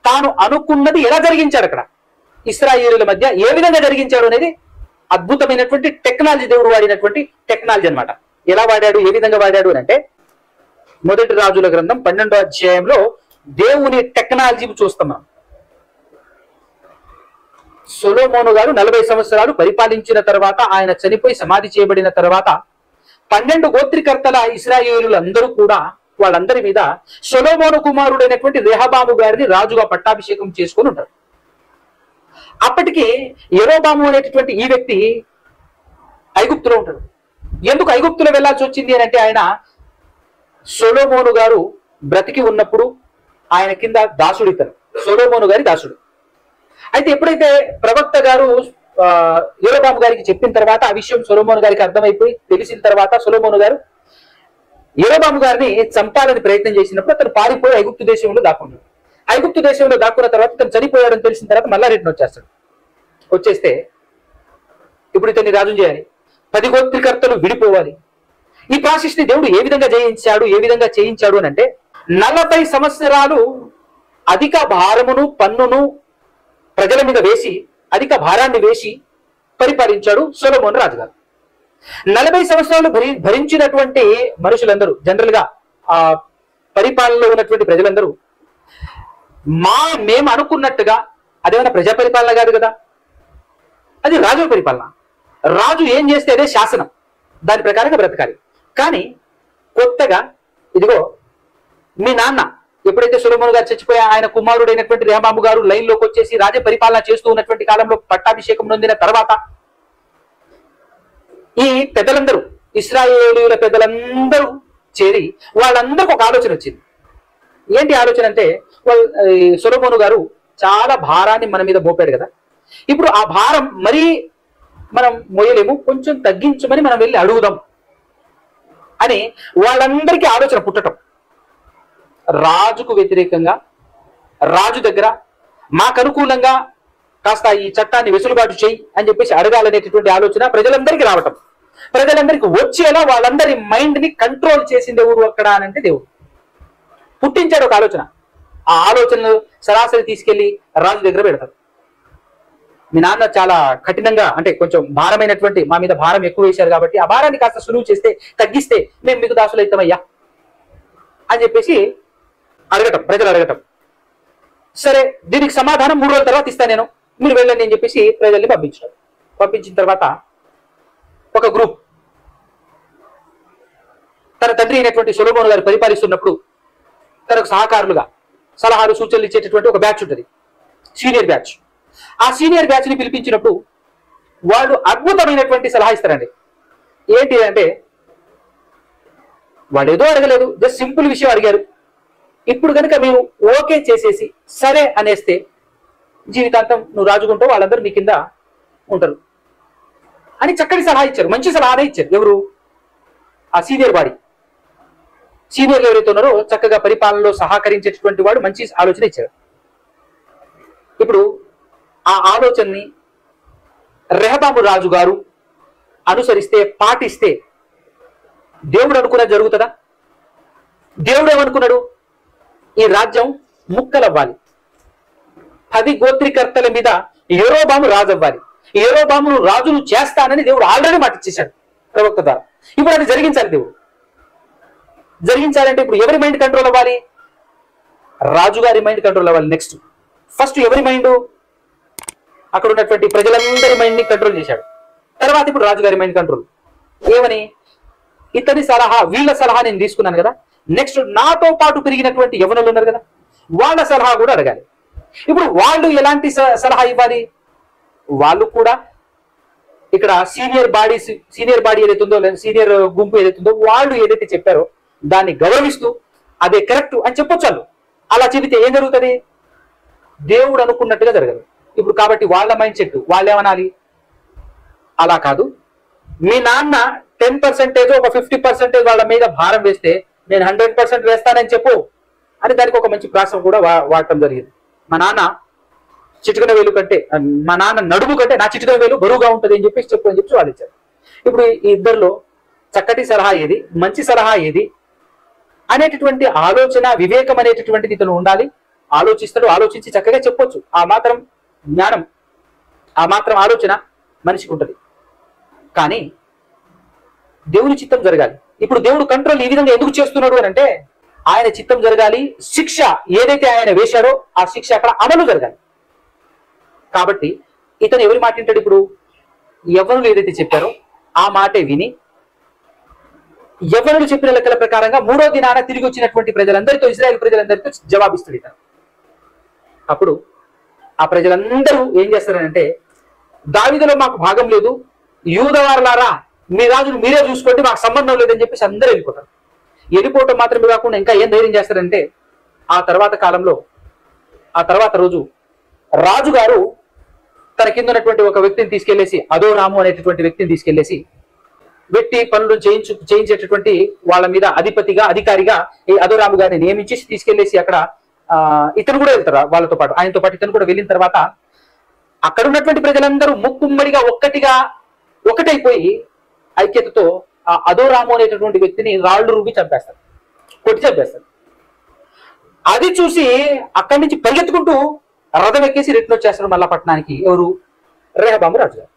తాను అనుకున్నది ఎలా జరిగించాడు, అక్కడ ఇశ్రాయేలుల మధ్య ఏ విధంగా జరిగించాడు అనేది అద్భుతమైనటువంటి టెక్నాలజీ, దేవుడు వాడినటువంటి టెక్నాలజీ అన్నమాట. ఎలా వాడాడు, ఏ విధంగా వాడాడు అని అంటే, మొదటి రాజుల గ్రంథం 12వ అధ్యాయంలో దేవుని టెక్నాలజీ చూస్తాం మనం. సొలొమోను గారు 40 సంవత్సరాలు పరిపాలించిన తర్వాత, ఆయన చనిపోయి సమాధి చేయబడిన తర్వాత 12 గోత్రికర్తల ఇశ్రాయేలులందరూ కూడా వాళ్ళందరి మీద సొలొమోను కుమారుడైనటువంటి రెహబాము గారిని రాజుగా పట్టాభిషేకం చేసుకొని ఉంటారు. అప్పటికి యెరోబాము అనేటటువంటి ఈ వ్యక్తి ఐగుప్తులో ఉంటాడు. ఎందుకు ఐగుప్తులో వెళ్లాల్సి వచ్చింది అని అంటే, ఆయన సొలొమోను గారు బ్రతికి ఉన్నప్పుడు ఆయన కింద దాసుడు, ఇతను సొలొమోను గారి దాసుడు. అయితే ఎప్పుడైతే ప్రవక్త గారు యెరోబాము గారికి చెప్పిన తర్వాత ఆ విషయం సొలొమోను గారికి అర్థమైపోయి తెలిసిన తర్వాత సొలొమోను గారు యెరోబాము గారిని చంపాలని ప్రయత్నం చేసినప్పుడు అతను పారిపోయి ఐగుప్తు దేశంలో దాక్కున్నాడు. ఐగుప్తు దేశంలో దాక్కున్న తర్వాత ఇతను చనిపోయాడని తెలిసిన తర్వాత మళ్ళా రిటర్న్ వచ్చేస్తాడు. వచ్చేస్తే ఇప్పుడు ఇతన్ని రాజుని చేయాలి, 10 గోత్రికర్తలు విడిపోవాలి. ఈ ప్రాసెస్ ని దేవుడు ఏ విధంగా చేయించాడు అని అంటే, 40 సంవత్సరాలు అధిక భారమును, పన్నును ప్రజల మీద వేసి, అధిక భారాన్ని వేసి పరిపాలించాడు సొలొమోను రాజుగారు. 40 సంవత్సరాలు భరించినటువంటి మనుషులందరూ జనరల్ గా పరిపాలనలో ఉన్నటువంటి ప్రజలందరూ మేము అనుకున్నట్టుగా అదేమైనా ప్రజా పరిపాలన కాదు కదా, అది రాజుల పరిపాలన. రాజు ఏం చేస్తే అదే శాసనం, దాని ప్రకారంగా బ్రతకాలి. కానీ కొత్తగా ఇదిగో మీ నాన్న ఎప్పుడైతే సొలొమోను గారు చచ్చిపోయి ఆయన కుమారుడైనటువంటి రెహబాము గారు లైన్లోకి వచ్చేసి రాజ్య పరిపాలన చేస్తూ ఉన్నటువంటి కాలంలో పట్టాభిషేకం నొందిన తర్వాత ఈ పెద్దలందరూ ఇశ్రాయేలీయుల పెద్దలందరూ చేరి వాళ్ళందరికీ ఒక ఆలోచన వచ్చింది. ఏంటి ఆలోచన అంటే, సొలొమోను గారు చాలా భారాన్ని మన మీద మోపాడు కదా, ఇప్పుడు ఆ భారం మరీ మనం మోయలేము, కొంచెం తగ్గించమని మనం వెళ్ళి అడుగుదాం అని వాళ్ళందరికీ ఆలోచన పుట్టడం. రాజుకు వ్యతిరేకంగా రాజు దగ్గర మాకు అనుకూలంగా కాస్త ఈ చట్టాన్ని వెసులుబాటు చేయి అని చెప్పేసి అడగాలనేటటువంటి ఆలోచన ప్రజలందరికీ రావటం. ప్రజలందరికీ వచ్చేలా వాళ్ళందరి మైండ్ ని కంట్రోల్ చేసింది ఎవరు అక్కడ అని అంటే దేవుడు పుట్టించాడు ఒక ఆలోచన. ఆ ఆలోచనలు సరాసరి తీసుకెళ్లి రాజు దగ్గర పెడతారు. మీ నాన్న చాలా కఠినంగా అంటే కొంచెం భారమైనటువంటి మా మీద భారం ఎక్కువ వేశారు కాబట్టి ఆ భారాన్ని కాస్త సులువు చేస్తే తగ్గిస్తే మేము మీకు దాసులు అవుతామయ్యా అని చెప్పేసి అడగటం, ప్రజలు అడగటం. సరే దీనికి సమాధానం 3 రోజుల తర్వాత ఇస్తాను నేను, మీరు వెళ్ళండి అని చెప్పేసి ప్రజల్ని పంపించారు. పంపించిన తర్వాత ఒక గ్రూప్ తన తండ్రి అయినటువంటి సొలొమోను గారు పరిపాలిస్తున్నప్పుడు తనకు సహకారులుగా సలహాలు సూచనలు ఇచ్చేటటువంటి ఒక బ్యాచ్ ఉంటుంది, సీనియర్ బ్యాచ్. ఆ సీనియర్ బ్యాచ్ ని పిలిపించినప్పుడు వాళ్ళు అద్భుతమైనటువంటి సలహా ఇస్తారండి. ఏంటి అంటే, వాడు ఏదో అడగలేదు, జస్ట్ సింపుల్ విషయం అడిగారు. ఇప్పుడు కనుక మేము ఓకే చేసేసి సరే అనేస్తే జీవితాంతం నువ్వు రాజుకుంటావు, వాళ్ళందరూ నీ కింద ఉంటారు అని చక్కటి సలహా ఇచ్చారు. మంచి సలహానే ఇచ్చారు. ఎవరు? ఆ సీనియర్ బాడీ. సీనియర్లు ఎవరైతే ఉన్నారో చక్కగా పరిపాలనలో సహకరించేటటువంటి వాడు మంచి ఆలోచన ఇచ్చారు. ఇప్పుడు ఆ ఆలోచనని రెహబాము రాజు గారు అనుసరిస్తే, పాటిస్తే దేవుడు అనుకున్నది జరుగుతుందా? దేవుడు ఏమనుకున్నాడు? ఈ రాజ్యం ముక్కలవ్వాలి, 10 గోత్రికర్తల మీద యెరోబాము రాజు అవ్వాలి, యెరోబామును రాజును చేస్తానని దేవుడు ఆల్రెడీ మాట ఇచ్చేశాడు ప్రవక్త ద్వారా. ఇప్పుడు అది జరిగించాలి. దేవుడు జరిగించాలంటే ఇప్పుడు ఎవరి మైండ్ కంట్రోల్ అవ్వాలి? రాజుగారి మైండ్ కంట్రోల్ అవ్వాలి. నెక్స్ట్ ఫస్ట్ ఎవరి మైండ్? అక్కడ ఉన్నటువంటి ప్రజలందరి మైండ్ ని కంట్రోల్ చేశాడు. తర్వాత ఇప్పుడు రాజుగారి మైండ్ కంట్రోల్. ఏమని? ఇతని సలహా, వీళ్ళ సలహా నేను తీసుకున్నాను కదా, నెక్స్ట్ నాతో పాటు పెరిగినటువంటి యవనులు ఉన్నారు కదా, వాళ్ళ సలహా కూడా అడగాలి. ఇప్పుడు వాళ్ళు ఎలాంటి సలహా ఇవ్వాలి? వాళ్ళు కూడా ఇక్కడ సీనియర్ బాడీ ఏదైతే ఉందో, సీనియర్ గుంపు ఏదైతే ఉందో, వాళ్ళు ఏదైతే చెప్పారో దాన్ని గౌరవిస్తూ అదే కరెక్ట్ అని చెప్పొచ్చు. వాళ్ళు అలా చెబితే ఏం జరుగుతుంది? దేవుడు అనుకున్నట్టుగా జరగదు. ఇప్పుడు కాబట్టి వాళ్ళ మైండ్ సెట్ వాళ్ళు ఏమనాలి? అలా కాదు, మీ నాన్న 10% ఒక 50% వాళ్ళ మీద భారం వేస్తే నేను 100% వేస్తానని చెప్పు అని దానికి ఒక మంచి ప్రాసం కూడా వాడటం జరిగింది. మా నాన్న చిటికన వేలు కంటే, మా నాన్న నడుము కంటే నా చిటికన వేలు బరువుగా ఉంటుంది అని చెప్పేసి చెప్పు అని చెప్పి వాళ్ళు ఇచ్చారు. ఇప్పుడు ఈ ఇద్దరిలో చక్కటి సలహా ఏది, మంచి సలహా ఏది అనేటటువంటి ఆలోచన, వివేకం అనేటటువంటిది ఇతను ఉండాలి. ఆలోచిస్తాడు, ఆలోచించి చక్కగా చెప్పొచ్చు. ఆ మాత్రం జ్ఞానం, ఆ మాత్రం ఆలోచన మనిషికి ఉంటుంది. కానీ దేవుని చిత్తం జరగాలి. ఇప్పుడు దేవుడు కంట్రోల్ ఈ విధంగా ఎందుకు చేస్తున్నాడు అని అంటే, ఆయన చిత్తం జరగాలి. శిక్ష ఏదైతే ఆయన వేశాడో ఆ శిక్ష అక్కడ అమలు జరగాలి. కాబట్టి ఇతను ఎవరి మాట వింటాడు? ఇప్పుడు యవ్వనులు ఏదైతే చెప్పారో ఆ మాటే విని యవ్వనులు చెప్పిన లెక్కల ప్రకారంగా 3వ దినాన తిరిగి వచ్చినటువంటి ప్రజలందరితో, ఇశ్రాయేల్ ప్రజలందరితో జవాబిస్తాడు ఇతను. అప్పుడు ఆ ప్రజలందరూ ఏం చేస్తారంటే, దావీదులో మాకు భాగం లేదు, యూదవారులారా మీ రాజును మీరే చూసుకోండి, మాకు సంబంధం లేదని చెప్పేసి అందరూ వెళ్ళిపోతారు. వెళ్ళిపోవటం మాత్రమే కాకుండా ఇంకా ఏం ధైర్యం చేస్తారంటే, ఆ తర్వాత రోజు రాజుగారు తన కింద ఉన్నటువంటి ఒక వ్యక్తిని తీసుకెళ్లేసి, అదోరాము అనేటటువంటి వ్యక్తిని తీసుకెళ్లేసి వ్యక్తి పనులు చేయించేటటువంటి వాళ్ళ మీద అధికారిగా ఈ అదోరాము గారిని నియమించి తీసుకెళ్లేసి అక్కడ ఇతను కూడా వెళ్తారు వాళ్ళతో పాటు, ఆయనతో పాటు ఇతను కూడా వెళ్ళిన తర్వాత అక్కడ ఉన్నటువంటి ప్రజలందరూ ముక్కుమ్మడిగా ఒకటైపోయి ఐక్యతతో ఆ అదోరాము అనేటటువంటి వ్యక్తిని రాళ్ళు రుబ్బి చంపేస్తారు, కొట్టి చంపేస్తారు. అది చూసి అక్కడి నుంచి పరిగెత్తుకుంటూ రథం ఎక్కేసి రిటర్న్ వచ్చేస్తారు మళ్ళా పట్టణానికి. ఎవరు? రెహబాము రాజు గారు.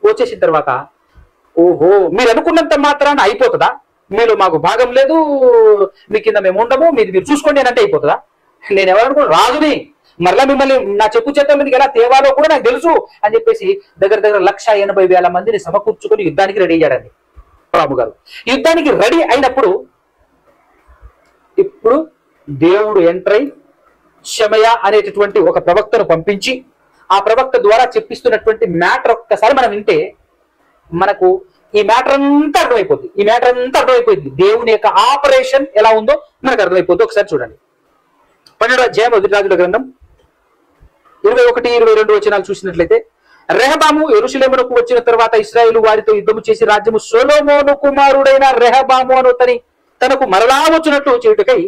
వచ్చేసిన తర్వాత, ఓహో మీరు అనుకున్నంత మాత్రాన అయిపోతుందా? మీలో మాకు భాగం లేదు, మీ కింద మేము ఉండము, మీరు చూసుకోండి అని అంటే అయిపోతుందా? నేను ఎవరనుకో రాజుని, మరలా మిమ్మల్ని నా చెప్పు చేతుల మీదకి ఎలా తేవాలో కూడా నాకు తెలుసు అని చెప్పేసి దగ్గర 1,80,000 మందిని సమకూర్చుకొని యుద్ధానికి రెడీ అయ్యాడండి రాము గారు. యుద్ధానికి రెడీ అయినప్పుడు ఇప్పుడు దేవుడు ఎంటర్ అయి షమయ అనేటటువంటి ఒక ప్రవక్తను పంపించి ఆ ప్రవక్త ద్వారా చెప్పిస్తున్నటువంటి మ్యాటర్ ఒక్కసారి మనం వింటే మనకు ఈ మ్యాటర్ అంతా అర్థమైపోయింది. దేవుని యొక్క ఆపరేషన్ ఎలా ఉందో మనకు అర్థమైపోతుంది. ఒకసారి చూడండి. 12వ అధ్యాయం 1 రాజుల గ్రంథం 21-22 వచనాలు చూసినట్లయితే, రెహబాము యెరూషలేమునకు వచ్చిన తర్వాత ఇశ్రాయేలు వారితో యుద్ధము చేసి రాజ్యము సొలొమోను కుమారుడైన రెహబాము అను తనకు మరలా వచ్చినట్లు చేయుటకై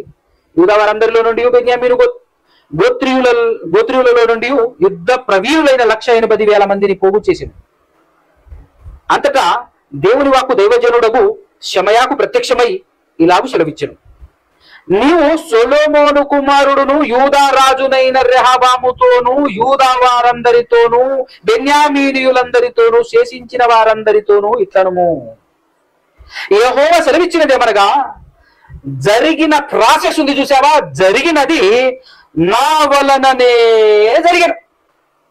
యూదా వారందరిలో నుండి బెన్యామీను గోత్రీయులలో నుండి యుద్ధ ప్రవీణులైన 1,80,000 మందిని పోగు చేసింది. అంతటా దేవుని వాక్కు దైవజనుడగు షమయాకు ప్రత్యక్షమై ఇలాగు సెలవిచ్చెను, నీవు సొలొమోను కుమారుడును యూదా రాజునైన రెహబాముతోను యూదా వారందరితోనూ బెన్యామీనీయులందరితోనూ శేషించిన వారందరితోనూ ఇట్లనుము, యెహోవా సెలవిచ్చినదేమనగా, జరిగిన ప్రాసెస్ ఉంది చూసావా, జరిగినది నా వలననే జరిగిన.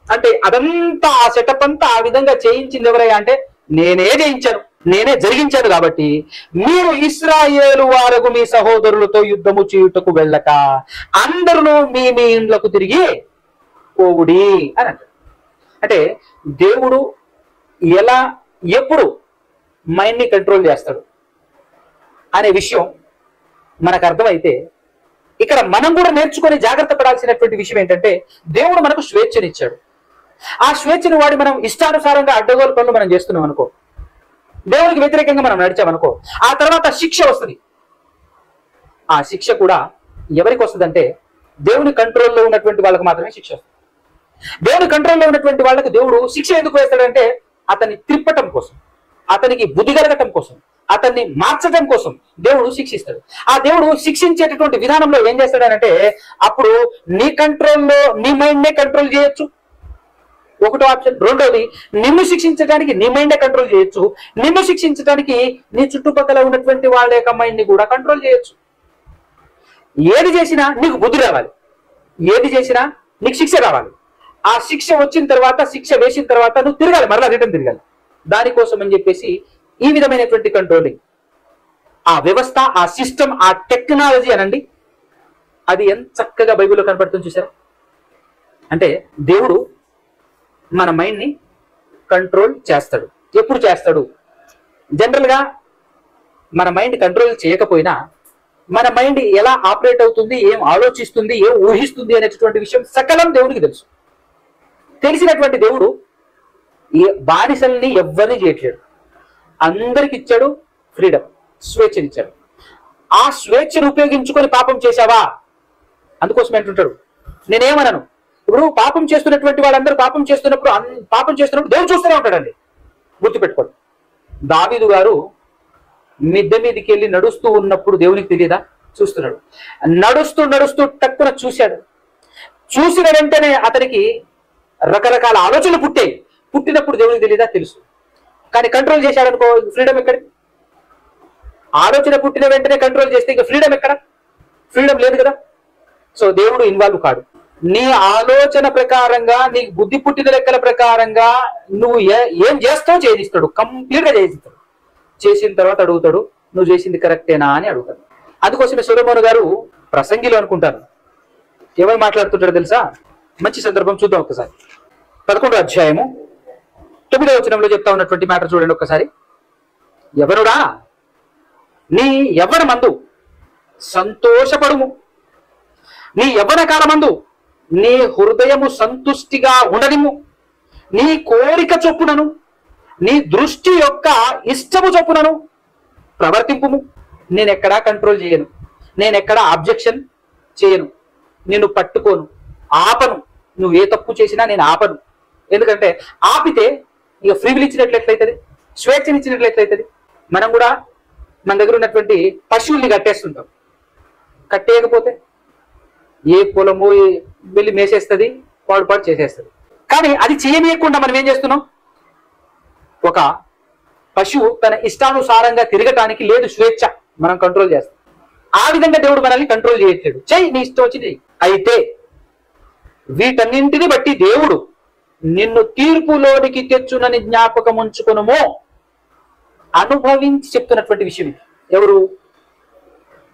అంటే అదంతా ఆ సెటప్ అంతా ఆ విధంగా చేయించింది ఎవరయ్యా అంటే నేనే చేయించాను, నేనే జరిగించాను. కాబట్టి మీరు ఇశ్రాయేలు వారకు మీ సహోదరులతో యుద్ధము చేయుటకు వెళ్ళక అందరూ మీ ఇండ్లకు తిరిగి పోవుడి అని అంటారు. అంటే దేవుడు ఎలా ఎప్పుడు మైండ్ని కంట్రోల్ చేస్తాడు అనే విషయం మనకు అర్థమైతే ఇక్కడ మనం కూడా నేర్చుకొని జాగ్రత్త పడాల్సినటువంటి విషయం ఏంటంటే, దేవుడు మనకు స్వేచ్ఛనిచ్చాడు. ఆ స్వేచ్ఛను వాడి మనం ఇష్టానుసారంగా అడ్డగోలు పనులు మనం చేస్తున్నాం అనుకో, దేవునికి వ్యతిరేకంగా మనం నడిచామనుకో, ఆ తర్వాత శిక్ష వస్తుంది. ఆ శిక్ష కూడా ఎవరికి వస్తుందంటే దేవుని కంట్రోల్లో ఉన్నటువంటి వాళ్ళకి మాత్రమే శిక్ష వస్తుంది. దేవుని కంట్రోల్లో ఉన్నటువంటి వాళ్ళకి దేవుడు శిక్ష ఎందుకు వేస్తాడంటే అతన్ని త్రిప్పటం కోసం, అతనికి బుద్ధి కలగటం కోసం, అతన్ని మార్చడం కోసం దేవుడు శిక్షిస్తాడు. ఆ దేవుడు శిక్షించేటటువంటి విధానంలో ఏం చేస్తాడనంటే అప్పుడు నీ కంట్రోల్లో నీ మైండ్నే కంట్రోల్ చేయొచ్చు, ఒకటో ఆప్షన్. రెండోది, నిన్ను శిక్షించడానికి నీ మైండే కంట్రోల్ చేయొచ్చు, నిన్ను శిక్షించడానికి నీ చుట్టుపక్కల ఉన్నటువంటి వాళ్ళ యొక్క మైండ్ ని కూడా కంట్రోల్ చేయొచ్చు. ఏది చేసినా నీకు బుద్ధి రావాలి, ఏది చేసినా నీకు శిక్ష రావాలి. ఆ శిక్ష వచ్చిన తర్వాత, శిక్ష వేసిన తర్వాత నువ్వు తిరగాలి, మరలా రిటర్న్ తిరగాలి. దానికోసం అని చెప్పేసి ఈ విధమైనటువంటి కంట్రోలింగ్, ఆ వ్యవస్థ, ఆ సిస్టమ్, ఆ టెక్నాలజీ అనండి, అది ఎంత చక్కగా బైబిల్లో కనపడుతుంది చూసారా. అంటే దేవుడు మన మైండ్ని కంట్రోల్ చేస్తాడు. ఎప్పుడు చేస్తాడు? జనరల్గా మన మైండ్ కంట్రోల్ చేయకపోయినా మన మైండ్ ఎలా ఆపరేట్ అవుతుంది, ఏం ఆలోచిస్తుంది, ఏం ఊహిస్తుంది అనేటటువంటి విషయం సకలం దేవుడికి తెలుసు. తెలిసినటువంటి దేవుడు బానిసల్ని ఎవ్వరిని చేయట్లేడు, అందరికి ఇచ్చాడు ఫ్రీడమ్, స్వేచ్ఛనిచ్చాడు. ఆ స్వేచ్ఛను ఉపయోగించుకొని పాపం చేశావా, అందుకోసం ఏంటుంటాడు. నేనేమనను, ఇప్పుడు పాపం చేస్తున్నటువంటి వాళ్ళందరూ పాపం చేస్తున్నప్పుడు దేవుడు చూస్తూనే ఉంటాడండి, గుర్తుపెట్టుకోండి. దావీదు గారు మిద్దె మీదకి వెళ్ళి నడుస్తూ ఉన్నప్పుడు దేవునికి తెలియదా? చూస్తున్నాడు. నడుస్తూ నడుస్తూ టక్కున చూశాడు. చూసిన వెంటనే అతనికి రకరకాల ఆలోచనలు పుట్టినప్పుడు దేవునికి తెలియదా? తెలుసు. కానీ కంట్రోల్ చేశాడు అనుకో, ఫ్రీడమ్ ఎక్కడ? ఆలోచన పుట్టిన వెంటనే కంట్రోల్ చేస్తే ఇంకా ఫ్రీడమ్ ఎక్కడ? ఫ్రీడమ్ లేదు కదా. సో దేవుడు ఇన్వాల్వ్ కాడు. నీ ఆలోచన ప్రకారంగా, నీ బుద్ధి పుట్టిన లెక్కల ప్రకారంగా నువ్వు ఏం చేస్తావు చేయిస్తాడు, కంప్లీట్ గా చేయిస్తాడు. చేసిన తర్వాత అడుగుతాడు, నువ్వు చేసింది కరెక్టేనా అని అడుగుతాడు. అందుకోసమే సొలొమోను గారు ప్రసంగిలో అనుకుంటారు, ఎవరు మాట్లాడుతుంటారో తెలుసా? మంచి సందర్భం చూద్దాం ఒకసారి. 11వ అధ్యాయము 9వ వచనంలో చెప్తా ఉన్నటువంటి మ్యాటర్ చూడండి ఒక్కసారి. ఎవరుడా, నీ యవ్వన మందు సంతోషపడుము, నీ యవ్వన కాలమందు నీ హృదయము సంతుష్టిగా ఉండనిము, నీ కోరిక చొప్పునను నీ దృష్టి యొక్క ఇష్టము చొప్పునను ప్రవర్తింపుము. నేనెక్కడా కంట్రోల్ చేయను, నేనెక్కడా ఆబ్జెక్షన్ చేయను, నిన్ను పట్టుకోను, ఆపను. నువ్వు ఏ తప్పు చేసినా నేను ఆపను. ఎందుకంటే ఆపితే ఇక ఫ్రీ విల్ ఇచ్చినట్లయితుంది, స్వేచ్ఛనిచ్చినట్లయితుంది. మనం కూడా మన దగ్గర ఉన్నటువంటి పశువుల్ని కట్టేస్తుంటాం. కట్టేయకపోతే ఏ పొలము వెళ్ళి మేసేస్తుంది, పాడు చేసేస్తుంది. కానీ అది చేయనీయకుండా మనం ఏం చేస్తున్నాం? ఒక పశువు తన ఇష్టానుసారంగా తిరగటానికి లేదు స్వేచ్ఛ. మనం కంట్రోల్ చేస్తాం. ఆ విధంగా దేవుడు మనల్ని కంట్రోల్ చేయట్లేడు. చెయ్యి, నీ ఇష్టం వచ్చింది. అయితే వీటన్నింటిని బట్టి దేవుడు నిన్ను తీర్పులోనికి తెచ్చునని జ్ఞాపకం ఉంచుకొనుమో అనుభవించి చెప్తున్నటువంటి విషయం ఇది. ఎవరు?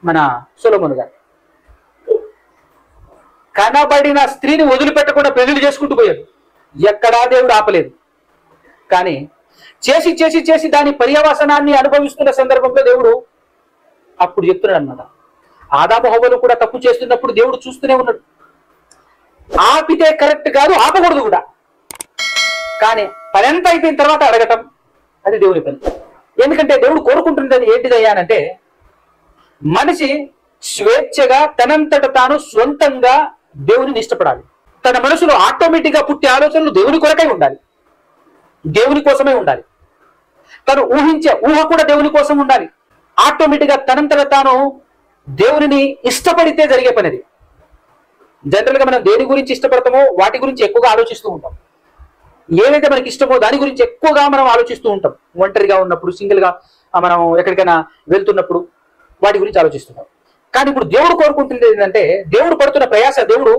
మన సొలొమోను గారు. కనబడిన స్త్రీని వదిలిపెట్టకుండా పెళ్లి చేసుకుంటూ పోయాడు. ఎక్కడా దేవుడు ఆపలేదు. కానీ చేసి చేసి చేసి దాని పర్యవసనాన్ని అనుభవిస్తున్న సందర్భంలో దేవుడు అప్పుడు చెప్తున్నాడు అన్నమాట. ఆదాము హవ్వలు కూడా తప్పు చేస్తున్నప్పుడు దేవుడు చూస్తూనే ఉన్నాడు. ఆపితే కరెక్ట్ కాదు, ఆపకూడదు కూడా. కానీ పని ఎంత అయిపోయిన తర్వాత అడగటం అది దేవుని పని. ఎందుకంటే దేవుడు కోరుకుంటున్నది ఏంటిదయ్యానంటే, మనిషి స్వేచ్ఛగా తనంతట తాను స్వంతంగా దేవుని ఇష్టపడాలి. తన మనసులో ఆటోమేటిక్ గా పుట్టే ఆలోచనలు దేవుని కొరకై ఉండాలి, దేవుని కోసమే ఉండాలి. తను ఊహించే ఊహ కూడా దేవుని కోసం ఉండాలి. ఆటోమేటిక్ గా తనంతట తాను దేవుని ఇష్టపడితే జరిగే పనిది. జనరల్ గా మనం దేని గురించి ఇష్టపడతామో వాటి గురించి ఎక్కువగా ఆలోచిస్తూ ఉంటాం. ఏదైతే మనకి ఇష్టమో దాని గురించి ఎక్కువగా మనం ఆలోచిస్తూ ఉంటాం. ఒంటరిగా ఉన్నప్పుడు, సింగిల్ గా మనం ఎక్కడికైనా వెళ్తున్నప్పుడు వాటి గురించి ఆలోచిస్తున్నాం. కానీ ఇప్పుడు దేవుడు కోరుకుంటుంది ఏంటంటే, దేవుడు పడుతున్న ప్రయాస, దేవుడు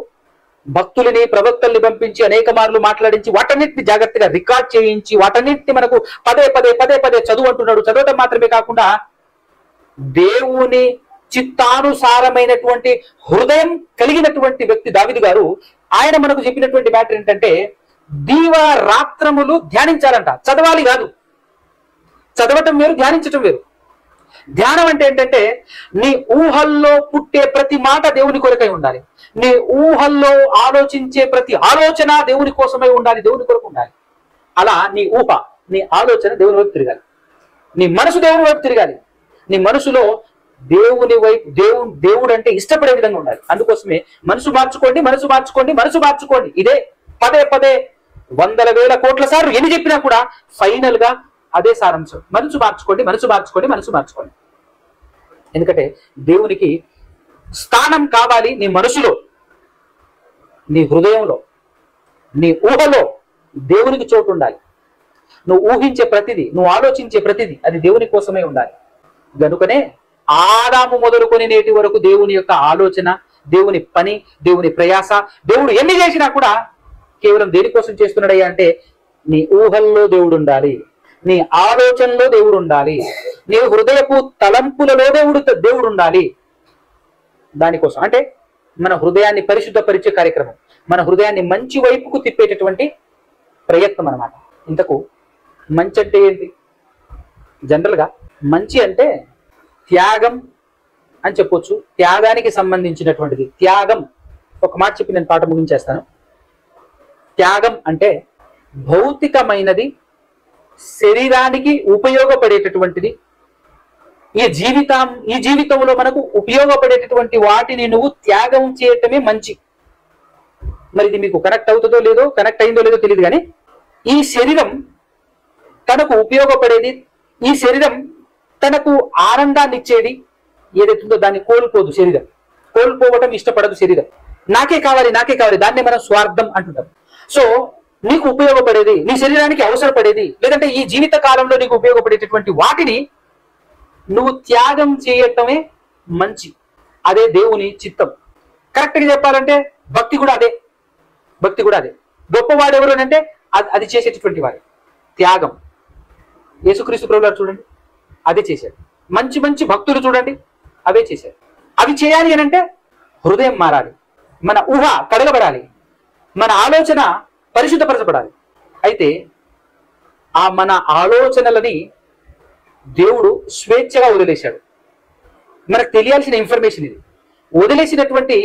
భక్తులని ప్రవక్తల్ని పంపించి అనేక మార్లు మాట్లాడించి వాటన్నిటిని జాగ్రత్తగా రికార్డ్ చేయించి వాటన్నిటిని మనకు పదే పదే పదే పదే చదువు అంటున్నాడు. చదవటం మాత్రమే కాకుండా దేవుని చిత్తానుసారమైనటువంటి హృదయం కలిగినటువంటి వ్యక్తి దావీదు గారు. ఆయన మనకు చెప్పినటువంటి మ్యాటర్ ఏంటంటే, దీవారాత్రములు ధ్యానించాలంట. చదవాలి కాదు, చదవటం వేరు, ధ్యానించటం వేరు. ధ్యానం అంటే ఏంటంటే, నీ ఊహల్లో పుట్టే ప్రతి మాట దేవుని కొరకై ఉండాలి. నీ ఊహల్లో ఆలోచించే ప్రతి ఆలోచన దేవుని కోసమై ఉండాలి, దేవుని కొరకు ఉండాలి. అలా నీ ఊహ, నీ ఆలోచన దేవుని వైపు తిరగాలి. నీ మనసు దేవుని వైపు తిరగాలి. నీ మనసులో దేవుని వైపు దేవుడు అంటే ఇష్టపడే విధంగా ఉండాలి. అందుకోసమే మనసు మార్చుకోండి, మనసు మార్చుకోండి, మనసు మార్చుకోండి. ఇదే పదే పదే వందల వేల కోట్ల సార్లు ఎన్ని చెప్పినా కూడా ఫైనల్ గా అదే సారాంశం. మనసు మార్చుకోండి, మనసు మార్చుకోండి, మనసు మార్చుకోండి. ఎందుకంటే దేవునికి స్థానం కావాలి నీ మనసులో, నీ హృదయంలో, నీ ఊహలో దేవునికి చోటు ఉండాలి. నువ్వు ఊహించే ప్రతిదీ, నువ్వు ఆలోచించే ప్రతిదీ అది దేవుని కోసమే ఉండాలి. గనుకనే ఆదాము మొదలుకొని నేటి వరకు దేవుని యొక్క ఆలోచన, దేవుని పని, దేవుని ప్రయాస, దేవుడు ఎన్ని చేసినా కూడా కేవలం దేనికోసం చేస్తున్నాడయ్యా అంటే, నీ ఊహల్లో దేవుడు ఉండాలి, నీ ఆలోచనలో దేవుడు ఉండాలి, నీ హృదయపు తలంపులలో దేవుడు ఉండాలి. దానికోసం అంటే మన హృదయాన్ని పరిశుద్ధపరిచే కార్యక్రమం, మన హృదయాన్ని మంచి వైపుకు తిప్పేటటువంటి ప్రయత్నం అన్నమాట. ఇంతకు మంచి అంటే ఏంటి? జనరల్ గా మంచి అంటే త్యాగం అని చెప్పొచ్చు. త్యాగానికి సంబంధించినటువంటిది త్యాగం. ఒక మాట చెప్పి నేను పాట ముగించేస్తాను. త్యాగం అంటే భౌతికమైనది, శరీరానికి ఉపయోగపడేటటువంటిది, ఈ జీవితంలో మనకు ఉపయోగపడేటటువంటి వాటిని నువ్వు త్యాగం చేయటమే మంచి. మరి ఇది మీకు కనెక్ట్ అవుతుందో లేదో, కనెక్ట్ అయిందో లేదో తెలియదు, కానీ ఈ శరీరం తనకు ఉపయోగపడేది, ఈ శరీరం తనకు ఆనందాన్ని ఇచ్చేది ఏదైతుందో దాన్ని కోల్పోదు. శరీరం కోల్పోవటం ఇష్టపడదు. శరీరం నాకే కావాలి, నాకే కావాలి, దాన్నే మనం స్వార్థం అంటుంటాం. సో నీకు ఉపయోగపడేది, నీ శరీరానికి అవసరపడేది, లేదంటే ఈ జీవిత కాలంలో నీకు ఉపయోగపడేటటువంటి వాటిని నువ్వు త్యాగం చేయటమే మంచి. అదే దేవుని చిత్తం. కరెక్ట్ గా చెప్పాలంటే భక్తి కూడా అదే. భక్తి కూడా అదే. గొప్పవాడు ఎవరు అంటే అది చేసేటటువంటి వాడు. త్యాగం. యేసుక్రీస్తు ప్రభువులు చూడండి, అదే చేశాడు. మంచి మంచి భక్తులు చూడండి, అవే చేశారు. అవి చేయాలి అని అంటే హృదయం మారాలి, మన ఊహ కడగబడాలి, మన ఆలోచన పరిశుద్ధపరచబడాలి. అయితే ఆ మన ఆలోచనలని దేవుడు స్వేచ్ఛగా వదిలేశాడు. మనకు తెలియాల్సిన ఇన్ఫర్మేషన్ ఇది. వదిలేసినటువంటి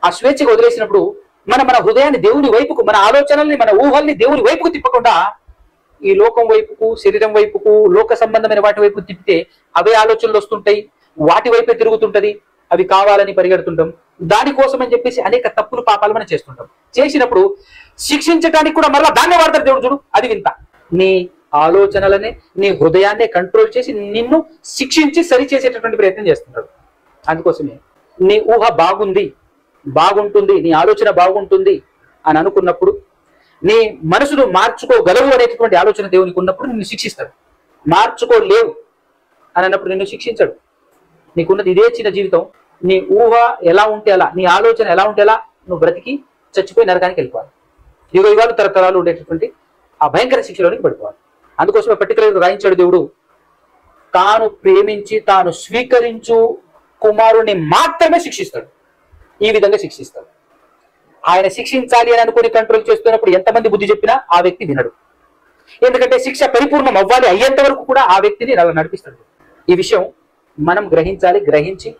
ఆ స్వేచ్ఛగా వదిలేసినప్పుడు మన హృదయాన్ని దేవుని వైపుకు, మన ఆలోచనల్ని, మన ఊహల్ని దేవుని వైపుకు తిప్పకుండా ఈ లోకం వైపుకు, శరీరం వైపుకు, లోక సంబంధమైన వాటి వైపు తిప్పితే అవే ఆలోచనలు వస్తుంటాయి, వాటి వైపే తిరుగుతుంటది. అవి కావాలని పరిగెడుతుంటాం. దానికోసం అని చెప్పేసి అనేక తప్పులు, పాపాలు మనం చేస్తుంటాం. చేసినప్పుడు శిక్షించడానికి కూడా మరలా దాన్నే వాడతారు దేవుడు. చూడు, అది వింత. నీ ఆలోచనలనే, నీ హృదయాన్నే కంట్రోల్ చేసి నిన్ను శిక్షించి సరి చేసేటటువంటి ప్రయత్నం చేస్తున్నాడు. అందుకోసమే నీ ఊహ బాగుంటుంది, నీ ఆలోచన బాగుంటుంది అని అనుకున్నప్పుడు, నీ మనసును మార్చుకోగలవు అనేటటువంటి ఆలోచన దేవునికి ఉన్నప్పుడు నిన్ను శిక్షిస్తాడు. మార్చుకోలేవు అని అన్నప్పుడు నిన్ను శిక్షించడు. నీకున్నది ఇదే చిన్న జీవితం. నీ ఊహ ఎలా ఉంటే అలా, నీ ఆలోచన ఎలా ఉంటే అలా నువ్వు బ్రతికి చచ్చిపోయి నరకానికి వెళ్ళిపోవాలి. యుగ యుగాలు తరతరాలు ఉండేటటువంటి ఆ భయంకర శిక్షలోనికి పడిపోవాలి. అందుకోసమే పర్టికులర్గా రాయించాడు దేవుడు, తాను ప్రేమించి తాను స్వీకరించు కుమారుని మాత్రమే శిక్షిస్తాడు. ఈ విధంగా శిక్షిస్తాడు. ఆయన శిక్షించాలి అని అనుకుని కంట్రోల్ చేస్తున్నప్పుడు ఎంతమంది బుద్ధి చెప్పినా ఆ వ్యక్తి వినడు. ఎందుకంటే శిక్ష పరిపూర్ణం అవ్వాలి అయ్యేంత వరకు కూడా ఆ వ్యక్తిని అలా నడిపిస్తాడు. ఈ విషయం మనం గ్రహించాలి. గ్రహించి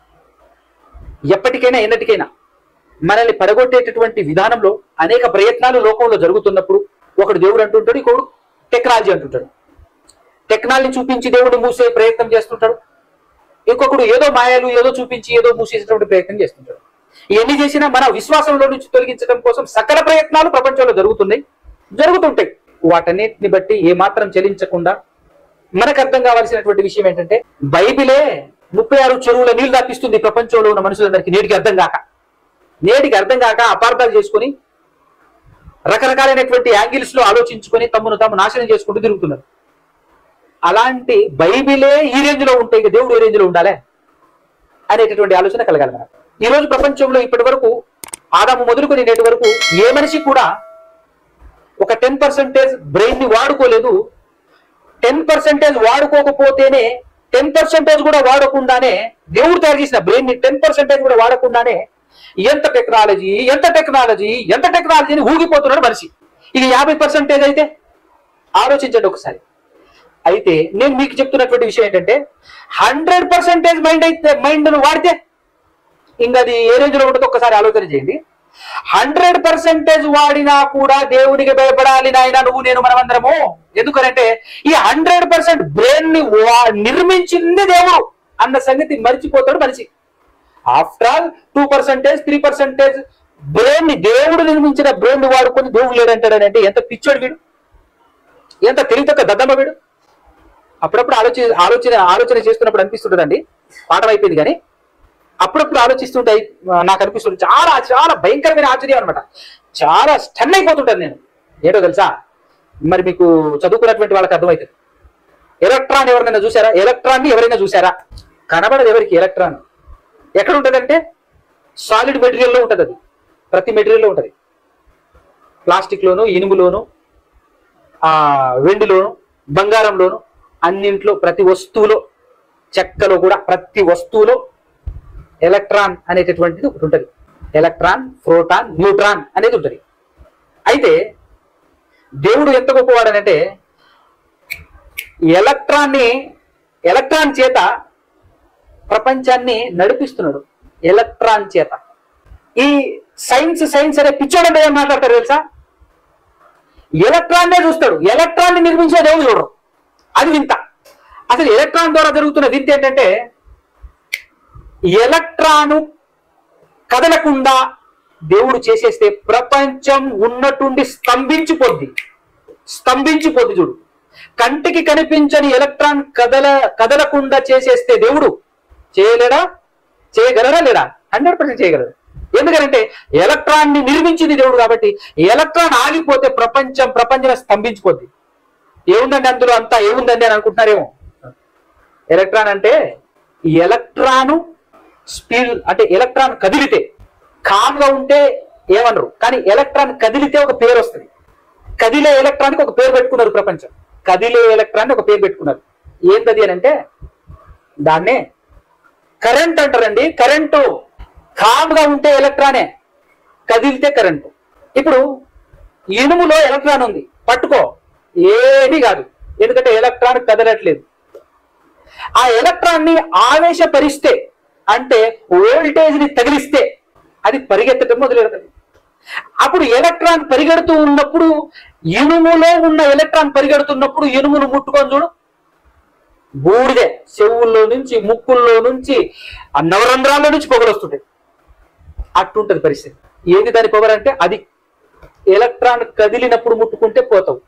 ఎప్పటికైనా ఎన్నటికైనా మనల్ని పడగొట్టేటటువంటి విధానంలో అనేక ప్రయత్నాలు లోకంలో జరుగుతున్నప్పుడు ఒకడు దేవుడు అంటుంటాడు, ఇంకొకడు టెక్నాలజీ అంటుంటాడు. టెక్నాలజీ చూపించి దేవుడు మూసే ప్రయత్నం చేస్తుంటాడు. ఇంకొకడు ఏదో మాయలు ఏదో చూపించి ఏదో మూసేసేటువంటి ప్రయత్నం చేస్తుంటాడు. ఇవన్నీ చేసినా మన విశ్వాసంలో నుంచి తొలగించడం కోసం సకల ప్రయత్నాలు ప్రపంచంలో జరుగుతుంటాయి. వాటన్నిటిని బట్టి ఏమాత్రం చెలించకుండా మనకు అర్థం కావాల్సినటువంటి విషయం ఏంటంటే, బైబిలే 36 చెరువుల నీళ్లు తప్పిస్తుంది ప్రపంచంలో ఉన్న మనుషులందరికీ. నేటికి అర్థం కాక అపార్థాలు చేసుకొని రకరకాలైనటువంటి యాంగిల్స్ లో ఆలోచించుకొని తమను తాము నాశనం చేసుకుంటూ తిరుగుతున్నారు. అలాంటి బైబిలే ఈ రేంజ్ లో ఉంటే ఇక దేవుడు ఏ రేంజ్ లో ఉండాలి అనేటటువంటి ఆలోచన కలగాలి మనకు. ఈ రోజు ప్రపంచంలో ఇప్పటి వరకు ఆదాము మొదలుకొని నేటి వరకు ఏ మనిషి కూడా ఒక 10% బ్రెయిన్ ని వాడుకోలేదు. 10% వాడుకోకపోతేనే 10% కూడా వాడకుండానే దేవుడు తయారు చేసిన బ్రెయిన్ ని 10% కూడా వాడకుండానే ఎంత టెక్నాలజీ అని ఊగిపోతున్నాడు మనిషి. ఇక 50% అయితే ఆలోచించండి ఒకసారి. అయితే నేను మీకు చెప్తున్నటువంటి విషయం ఏంటంటే 100% మైండ్ వాడితే ఇంకా అది ఏ రేంజ్ లో ఉంటుందో ఒక్కసారి ఆలోచన చేయండి. 100% వాడినా కూడా దేవునికి భయపడాలి నాయన నువ్వు నేను మనమందరము. ఎందుకనంటే ఈ 100% బ్రెయిన్ ని నిర్మించింది దేవుడు అన్న సంగతి మర్చిపోతాడు మనిషి. ఆఫ్టర్ ఆల్ 2%, 3% బ్రెయిన్ ని దేవుడు నిర్మించిన బ్రెయిన్ వాడుకొని దేవుడు లేడంటాడని అంటే ఎంత పిచ్చోడు వీడు, ఎంత తెలివితక్క దద్దమ్మ వీడు. అప్పుడప్పుడు ఆలోచన చేస్తున్నప్పుడు అనిపిస్తుంటదండి, పాఠం అయిపోయింది కానీ అప్పుడప్పుడు ఆలోచిస్తుంటాయి నాకు అనిపిస్తుంది. చాలా చాలా భయంకరమైన ఆశ్చర్యం అనమాట. చాలా స్టన్ అయిపోతుంటాను నేను. ఏంటో తెలుసా, మరి మీకు చదువుకున్నటువంటి వాళ్ళకి అర్థమవుతుంది. ఎలక్ట్రాన్ ఎవరైనా చూసారా? కనబడదు ఎవరికి. ఎలక్ట్రాన్ ఎక్కడ ఉంటుందంటే సాలిడ్ మెటీరియల్లో ఉంటుంది. అది ప్రతి మెటీరియల్లో ఉంటుంది. ప్లాస్టిక్ లోను, ఇనుములోను, వెండిలోను, బంగారంలోను, అన్నింట్లో ప్రతి వస్తువులో, చెక్కలో కూడా ప్రతి వస్తువులో ఎలక్ట్రాన్ అనేటటువంటిది ఒకటి ఉంటుంది. ఎలక్ట్రాన్, ప్రోటాన్, న్యూట్రాన్ అనేది ఉంటుంది. అయితే దేవుడు ఎంత గొప్పవాడనంటే ఎలక్ట్రాన్ చేత ప్రపంచాన్ని నడిపిస్తున్నాడు. ఎలక్ట్రాన్ చేత. ఈ సైన్స్ అనే పిచ్చోడు ఏం మాట్లాడతారు తెలుసా? ఎలక్ట్రాన్నే చూస్తాడు. ఎలక్ట్రాన్ ని నిర్మించే దేవుడు చూడరు. అది వింత. అసలు ఎలక్ట్రాన్ ద్వారా జరుగుతున్న వింత ఏంటంటే, ఎలక్ట్రాను కదలకుండా దేవుడు చేసేస్తే ప్రపంచం ఉన్నట్టుండి స్తంభించిపోద్ది. చూడు, కంటికి కనిపించని ఎలక్ట్రాన్ కదలకుండా చేసేస్తే దేవుడు చేయగలరా లేడా? 100% చేయగలరు. ఎందుకంటే ఎలక్ట్రాన్ ని నిర్మించింది దేవుడు కాబట్టి. ఎలక్ట్రాన్ ఆగిపోతే ప్రపంచం స్తంభించిపోద్ది. ఏముందండి అందులో అంతా ఏముందండి అని అనుకుంటున్నారేమో. ఎలక్ట్రాన్ అంటే ఎలక్ట్రాను స్పీడ్, అంటే ఎలక్ట్రాన్ కదిలితే, కామ్ గా ఉంటే ఏమనరు, కానీ ఎలక్ట్రాన్ కదిలితే ఒక పేరు వస్తుంది. కదిలే ఎలక్ట్రాన్కి ఒక పేరు పెట్టుకున్నారు ప్రపంచం. కదిలే ఎలక్ట్రాన్ ఒక పేరు పెట్టుకున్నారు. ఏంటది అని అంటే దాన్నే కరెంట్ అంటారండి. కరెంటు కామ్ గా ఉంటే ఎలక్ట్రానే, కదిలితే కరెంటు. ఇప్పుడు ఇనుములో ఎలక్ట్రాన్ ఉంది, పట్టుకో, ఏమీ కాదు. ఎందుకంటే ఎలక్ట్రాన్ కదలట్లేదు. ఆ ఎలక్ట్రాన్ ని ఆవేశపరిస్తే, అంటే వోల్టేజ్ ని తగిలిస్తే అది పరిగెత్తడం మొదలెడుతుంది. అప్పుడు ఎలక్ట్రాన్ పరిగెడుతూ ఉన్నప్పుడు, ఇనుములో ఉన్న ఎలక్ట్రాన్ పరిగెడుతున్నప్పుడు ఇనుమును ముట్టుకొని చూడు, బూడిదే. చెవుల్లో నుంచి, ముక్కుల్లో నుంచి, ఆ నవరంధ్రాల్లో నుంచి పొగలు వస్తుంటాయి. అట్టుంటది పరిస్థితి. ఏది దాని పవర్ అంటే అది. ఎలక్ట్రాన్ కదిలినప్పుడు ముట్టుకుంటే పోతావు.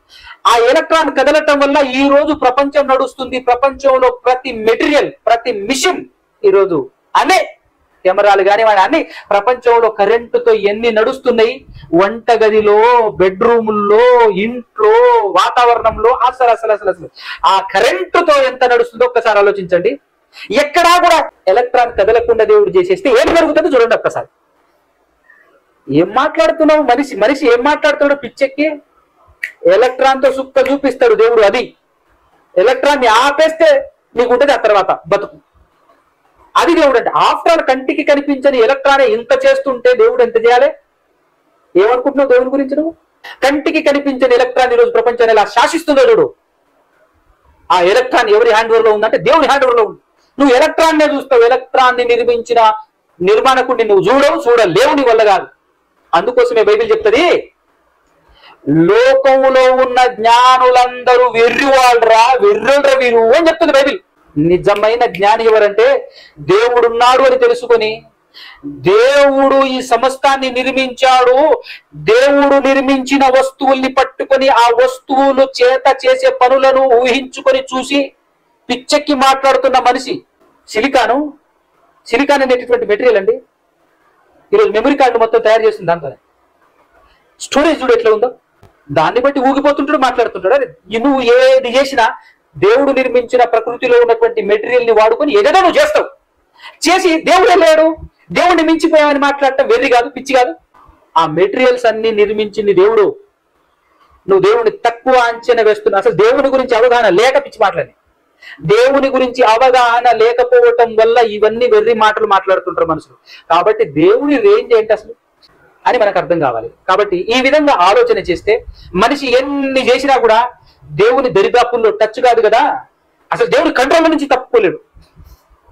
ఆ ఎలక్ట్రాన్ కదలటం వల్ల ఈ రోజు ప్రపంచం నడుస్తుంది. ప్రపంచంలో ప్రతి మెటీరియల్, ప్రతి మిషన్ ఈరోజు అనే కెమెరాలు కానీ అన్ని ప్రపంచంలో కరెంటుతో ఎన్ని నడుస్తున్నాయి. వంటగదిలో, బెడ్రూముల్లో, ఇంట్లో, వాతావరణంలో అసలు ఆ కరెంటుతో ఎంత నడుస్తుందో ఒక్కసారి ఆలోచించండి. ఎక్కడా కూడా ఎలక్ట్రాన్ కదలకుండా దేవుడు చేసేస్తే ఏం జరుగుతుందో చూడండి ఒక్కసారి. ఏం మాట్లాడుతున్నావు మనిషి ఏం మాట్లాడుతున్నాడు పిచ్చెక్కి? ఎలక్ట్రాన్ తో సుక్క చూపిస్తాడు దేవుడు. అది ఎలక్ట్రాన్ ని ఆపేస్తే నీకు ఉంటుంది ఆ తర్వాత బతుకు. అది దేవుడు అంటే. ఆఫ్టర్ ఆల్ కంటికి కనిపించని ఎలక్ట్రానే ఇంత చేస్తుంటే దేవుడు ఎంత చేయాలి? ఏమనుకుంటున్నావు దేవుని గురించి నువ్వు? కంటికి కనిపించని ఎలక్ట్రాన్ ఈరోజు ప్రపంచాన్ని ఎలా శాసిస్తుందో చూడు. ఆ ఎలక్ట్రాన్ ఎవరి హ్యాండ్ ఓవర్ లో ఉందంటే దేవుని హ్యాండ్ ఓవర్ లో ఉంది. నువ్వు ఎలక్ట్రాన్ నే చూస్తావు. ఎలక్ట్రాన్ ని నిర్మించిన నిర్మాణకుడిని నువ్వు చూడలేవు, నీ వల్ల కాదు. అందుకోసమే బైబిల్ చెప్తుంది, లోకంలో ఉన్న జ్ఞానులందరూ వెర్రివాళ్ళరా వీరు అని చెప్తుంది బైబిల్. నిజమైన జ్ఞాని ఎవరంటే దేవుడున్నాడు అని తెలుసుకొని, దేవుడు ఈ సమస్తాన్ని నిర్మించాడు, దేవుడు నిర్మించిన వస్తువుల్ని పట్టుకొని ఆ వస్తువులు చేత చేసే పనులను ఊహించుకొని చూసి పిచ్చెక్కి మాట్లాడుతున్న మనిషి. సిలికాన్ అనేటటువంటి మెటీరియల్ అండి ఈరోజు మెమరీ కార్డు మొత్తం తయారు చేస్తుంది. దాంతో స్టోరేజ్ చూడు ఎట్లా ఉందో, దాన్ని బట్టి ఊగిపోతుంటాడు, మాట్లాడుతుంటాడు. అదే నువ్వు ఏది చేసినా దేవుడు నిర్మించిన ప్రకృతిలో ఉన్నటువంటి మెటీరియల్ ని వాడుకొని ఏదైనా నువ్వు చేస్తావు. చేసి దేవుడే లేడు, దేవుడిని మించిపోయామని మాట్లాడటం వెర్రి కాదు, పిచ్చి కాదు. ఆ మెటీరియల్స్ అన్ని నిర్మించింది దేవుడు. నువ్వు దేవుడిని తక్కువ అంచనా వేస్తున్నావు. అసలు దేవుని గురించి అవగాహన లేక పిచ్చి మాట్లాడి, దేవుని గురించి అవగాహన లేకపోవటం వల్ల ఇవన్నీ వెర్రి మాటలు మాట్లాడుతుంటారు మనుషులు. కాబట్టి దేవుని రేంజ్ ఏంటి అసలు అని మనకు అర్థం కావాలి. కాబట్టి ఈ విధంగా ఆలోచన చేస్తే మనిషి ఎన్ని చేసినా కూడా దేవుని దరిదాపుల్లో టచ్ కాదు కదా. అసలు దేవుడి కంట్రోల్ నుంచి తప్పుకోలేడు.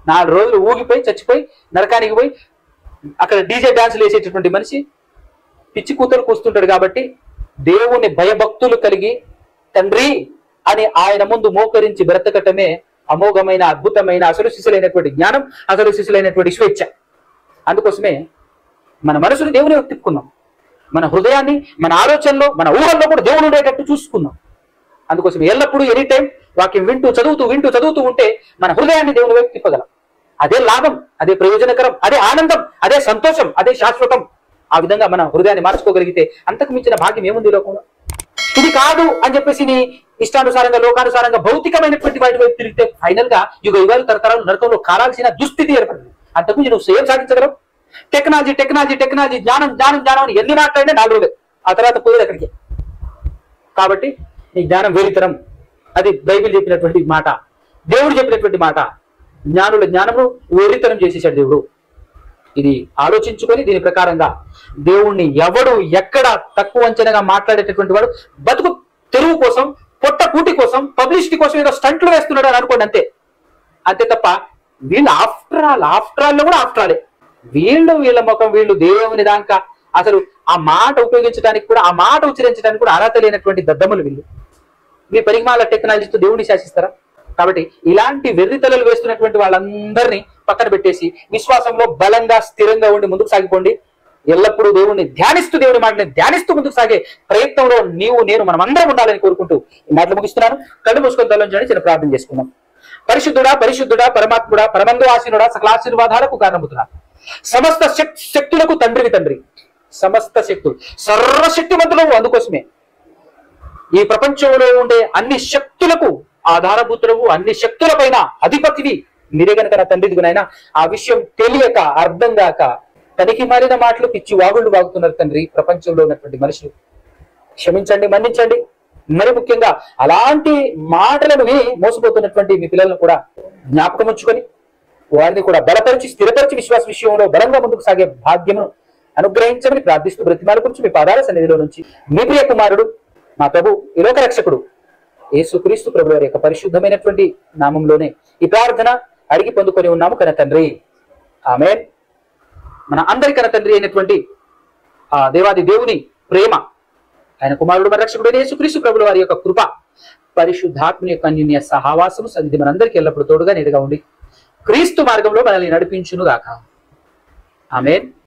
4 రోజులు ఊగిపోయి చచ్చిపోయి నరకానికి పోయి అక్కడ డీజే డాన్సులు వేసేటటువంటి మనిషి పిచ్చి కూతురు కూస్తుంటాడు. కాబట్టి దేవుని భయభక్తులు కలిగి తండ్రి అని ఆయన ముందు మోకరించి బ్రతకటమే అమోఘమైన, అద్భుతమైన, అసలు శిశులైనటువంటి జ్ఞానం, అసలు శిశులైనటువంటి స్వేచ్ఛ. అందుకోసమే మన మనసుని దేవుని తిప్పుకుందాం, మన హృదయాన్ని, మన ఆలోచనలో, మన ఊహల్లో కూడా దేవుడు ఉండేటట్టు చూసుకుందాం. అందుకోసం ఎల్లప్పుడూ ఎనీ టైం వాక్యం వింటూ చదువుతూ ఉంటే మన హృదయాన్ని దేవుని వైపు తిప్పగలం. అదే లాభం, అదే ప్రయోజనకరం, అదే ఆనందం, అదే సంతోషం, అదే శాశ్వతం. ఆ విధంగా మన హృదయాన్ని మార్చుకోగలిగితే అంతకు మించిన భాగ్యం ఏముంది లోకంలో? ఇది కాదు అని చెప్పేసి నీ ఇష్టానుసారంగా, లోకానుసారంగా, భౌతికమైనటువంటి వాటి వైపు తిరిగితే ఫైనల్ గా యుగాలు తరతరాలు నరకంలో కాలాల్సిన దుస్థితి ఏర్పడింది. అంతకుమించి నువ్వు ఏం సాధించగలవు? టెక్నాలజీ, జ్ఞానం అని ఎన్ని మాట్లాడినా 4 రోజులే, ఆ తర్వాత పోయేది అక్కడికి. కాబట్టి నీ జ్ఞానం వేరితరం. అది బైబిల్ చెప్పినటువంటి మాట, దేవుడు చెప్పినటువంటి మాట. జ్ఞానుల జ్ఞానము వేరితరం చేసేసాడు దేవుడు. ఇది ఆలోచించుకొని దీని ప్రకారంగా దేవుణ్ణి ఎవడు ఎక్కడ తక్కువ అంచనగా మాట్లాడేటటువంటి వాడు బతుకు తెరువు కోసం, పొట్ట కూటి కోసం, పబ్లిసిటీ కోసం ఏదో స్టంట్లు వేస్తున్నాడు అని అనుకోండి. అంతే తప్ప వీళ్ళు ఆఫ్టర్ ఆల్ కూడా ఆఫ్టరాలే. వీళ్ళ ముఖం వీళ్ళు దేవుని దాకా అసలు ఆ మాట ఉపయోగించడానికి కూడా, ఆ మాట ఉచ్చరించడానికి కూడా అర్హత లేనటువంటి దద్దములు వీళ్ళు. మీ పరిమాల టెక్నాలజీతో దేవుడిని శాసిస్తారా? కాబట్టి ఇలాంటి వెర్రితలలు వేస్తున్నటువంటి వాళ్ళందరినీ పక్కన పెట్టేసి విశ్వాసంలో బలంగా, స్థిరంగా ఉండి ముందుకు సాగిపోండి. ఎల్లప్పుడూ దేవుణ్ణి ధ్యానిస్తూ, దేవుని మాటని ధ్యానిస్తూ ముందుకు సాగే ప్రయత్నంలో నేను మనం అందరం ఉండాలని కోరుకుంటూ ఈ మాటలు ముగిస్తున్నాను. కళ్ళు మూసుకొని తలంచండి, చిన్న ప్రార్థన చేసుకుందాం. పరిశుద్ధుడా, పరమాత్ముడా, పరమందు ఆశీనుడా, సకల ఆశీర్వాదాలకు కారణముతుడా, సమస్త శక్తులకు తండ్రి, సమస్త శక్తులు, సర్వశక్తివంతులు. అందుకోసమే ఈ ప్రపంచంలో ఉండే అన్ని శక్తులకు ఆధారభూతులవు, అన్ని శక్తుల పైన అధిపతివి మీరే గనక నా తండ్రి. ఇదిగునైనా ఆ విషయం తెలియక, అర్థం కాక తనకి మారిన మాటలు పిచ్చి వాగుళ్ళు వాగుతున్నారు తండ్రి ప్రపంచంలో ఉన్నటువంటి మనుషులు. క్షమించండి, మన్నించండి. మరి ముఖ్యంగా అలాంటి మాటలను మోసపోతున్నటువంటి మీ పిల్లలను కూడా జ్ఞాపకం ఉంచుకొని వారిని కూడా బలపరిచి, స్థిరపరిచి విశ్వాస విషయంలో బలంగా ముందుకు సాగే భాగ్యమును అనుగ్రహించమని ప్రార్థిస్తూ బ్రతిమాల గురించి మీ పాదాల సన్నిధిలో నుంచి మీ ప్రియ కుమారుడు, మా ప్రభు, ఈ లోక రక్షకుడు యేసుక్రీస్తు ప్రభు వారి యొక్క పరిశుద్ధమైనటువంటి నామంలోనే ఈ ప్రార్థన అడిగి పొందుకొని ఉన్నాము కన్న తండ్రి. ఆమేన్. మన అందరి కన్న తండ్రి అయినటువంటి ఆ దేవాది దేవుని ప్రేమ, ఆయన కుమారుడు మన రక్షకుడు యేసుక్రీస్తు ప్రభుల వారి యొక్క కృప, పరిశుద్ధాత్మ యొక్క అన్యోన్య సహవాసము సన్నిధి మనందరికీ ఎల్లప్పుడూ తోడుగా నీడగా ఉండి క్రీస్తు మార్గంలో మనల్ని నడిపించును గాక. ఆమేన్.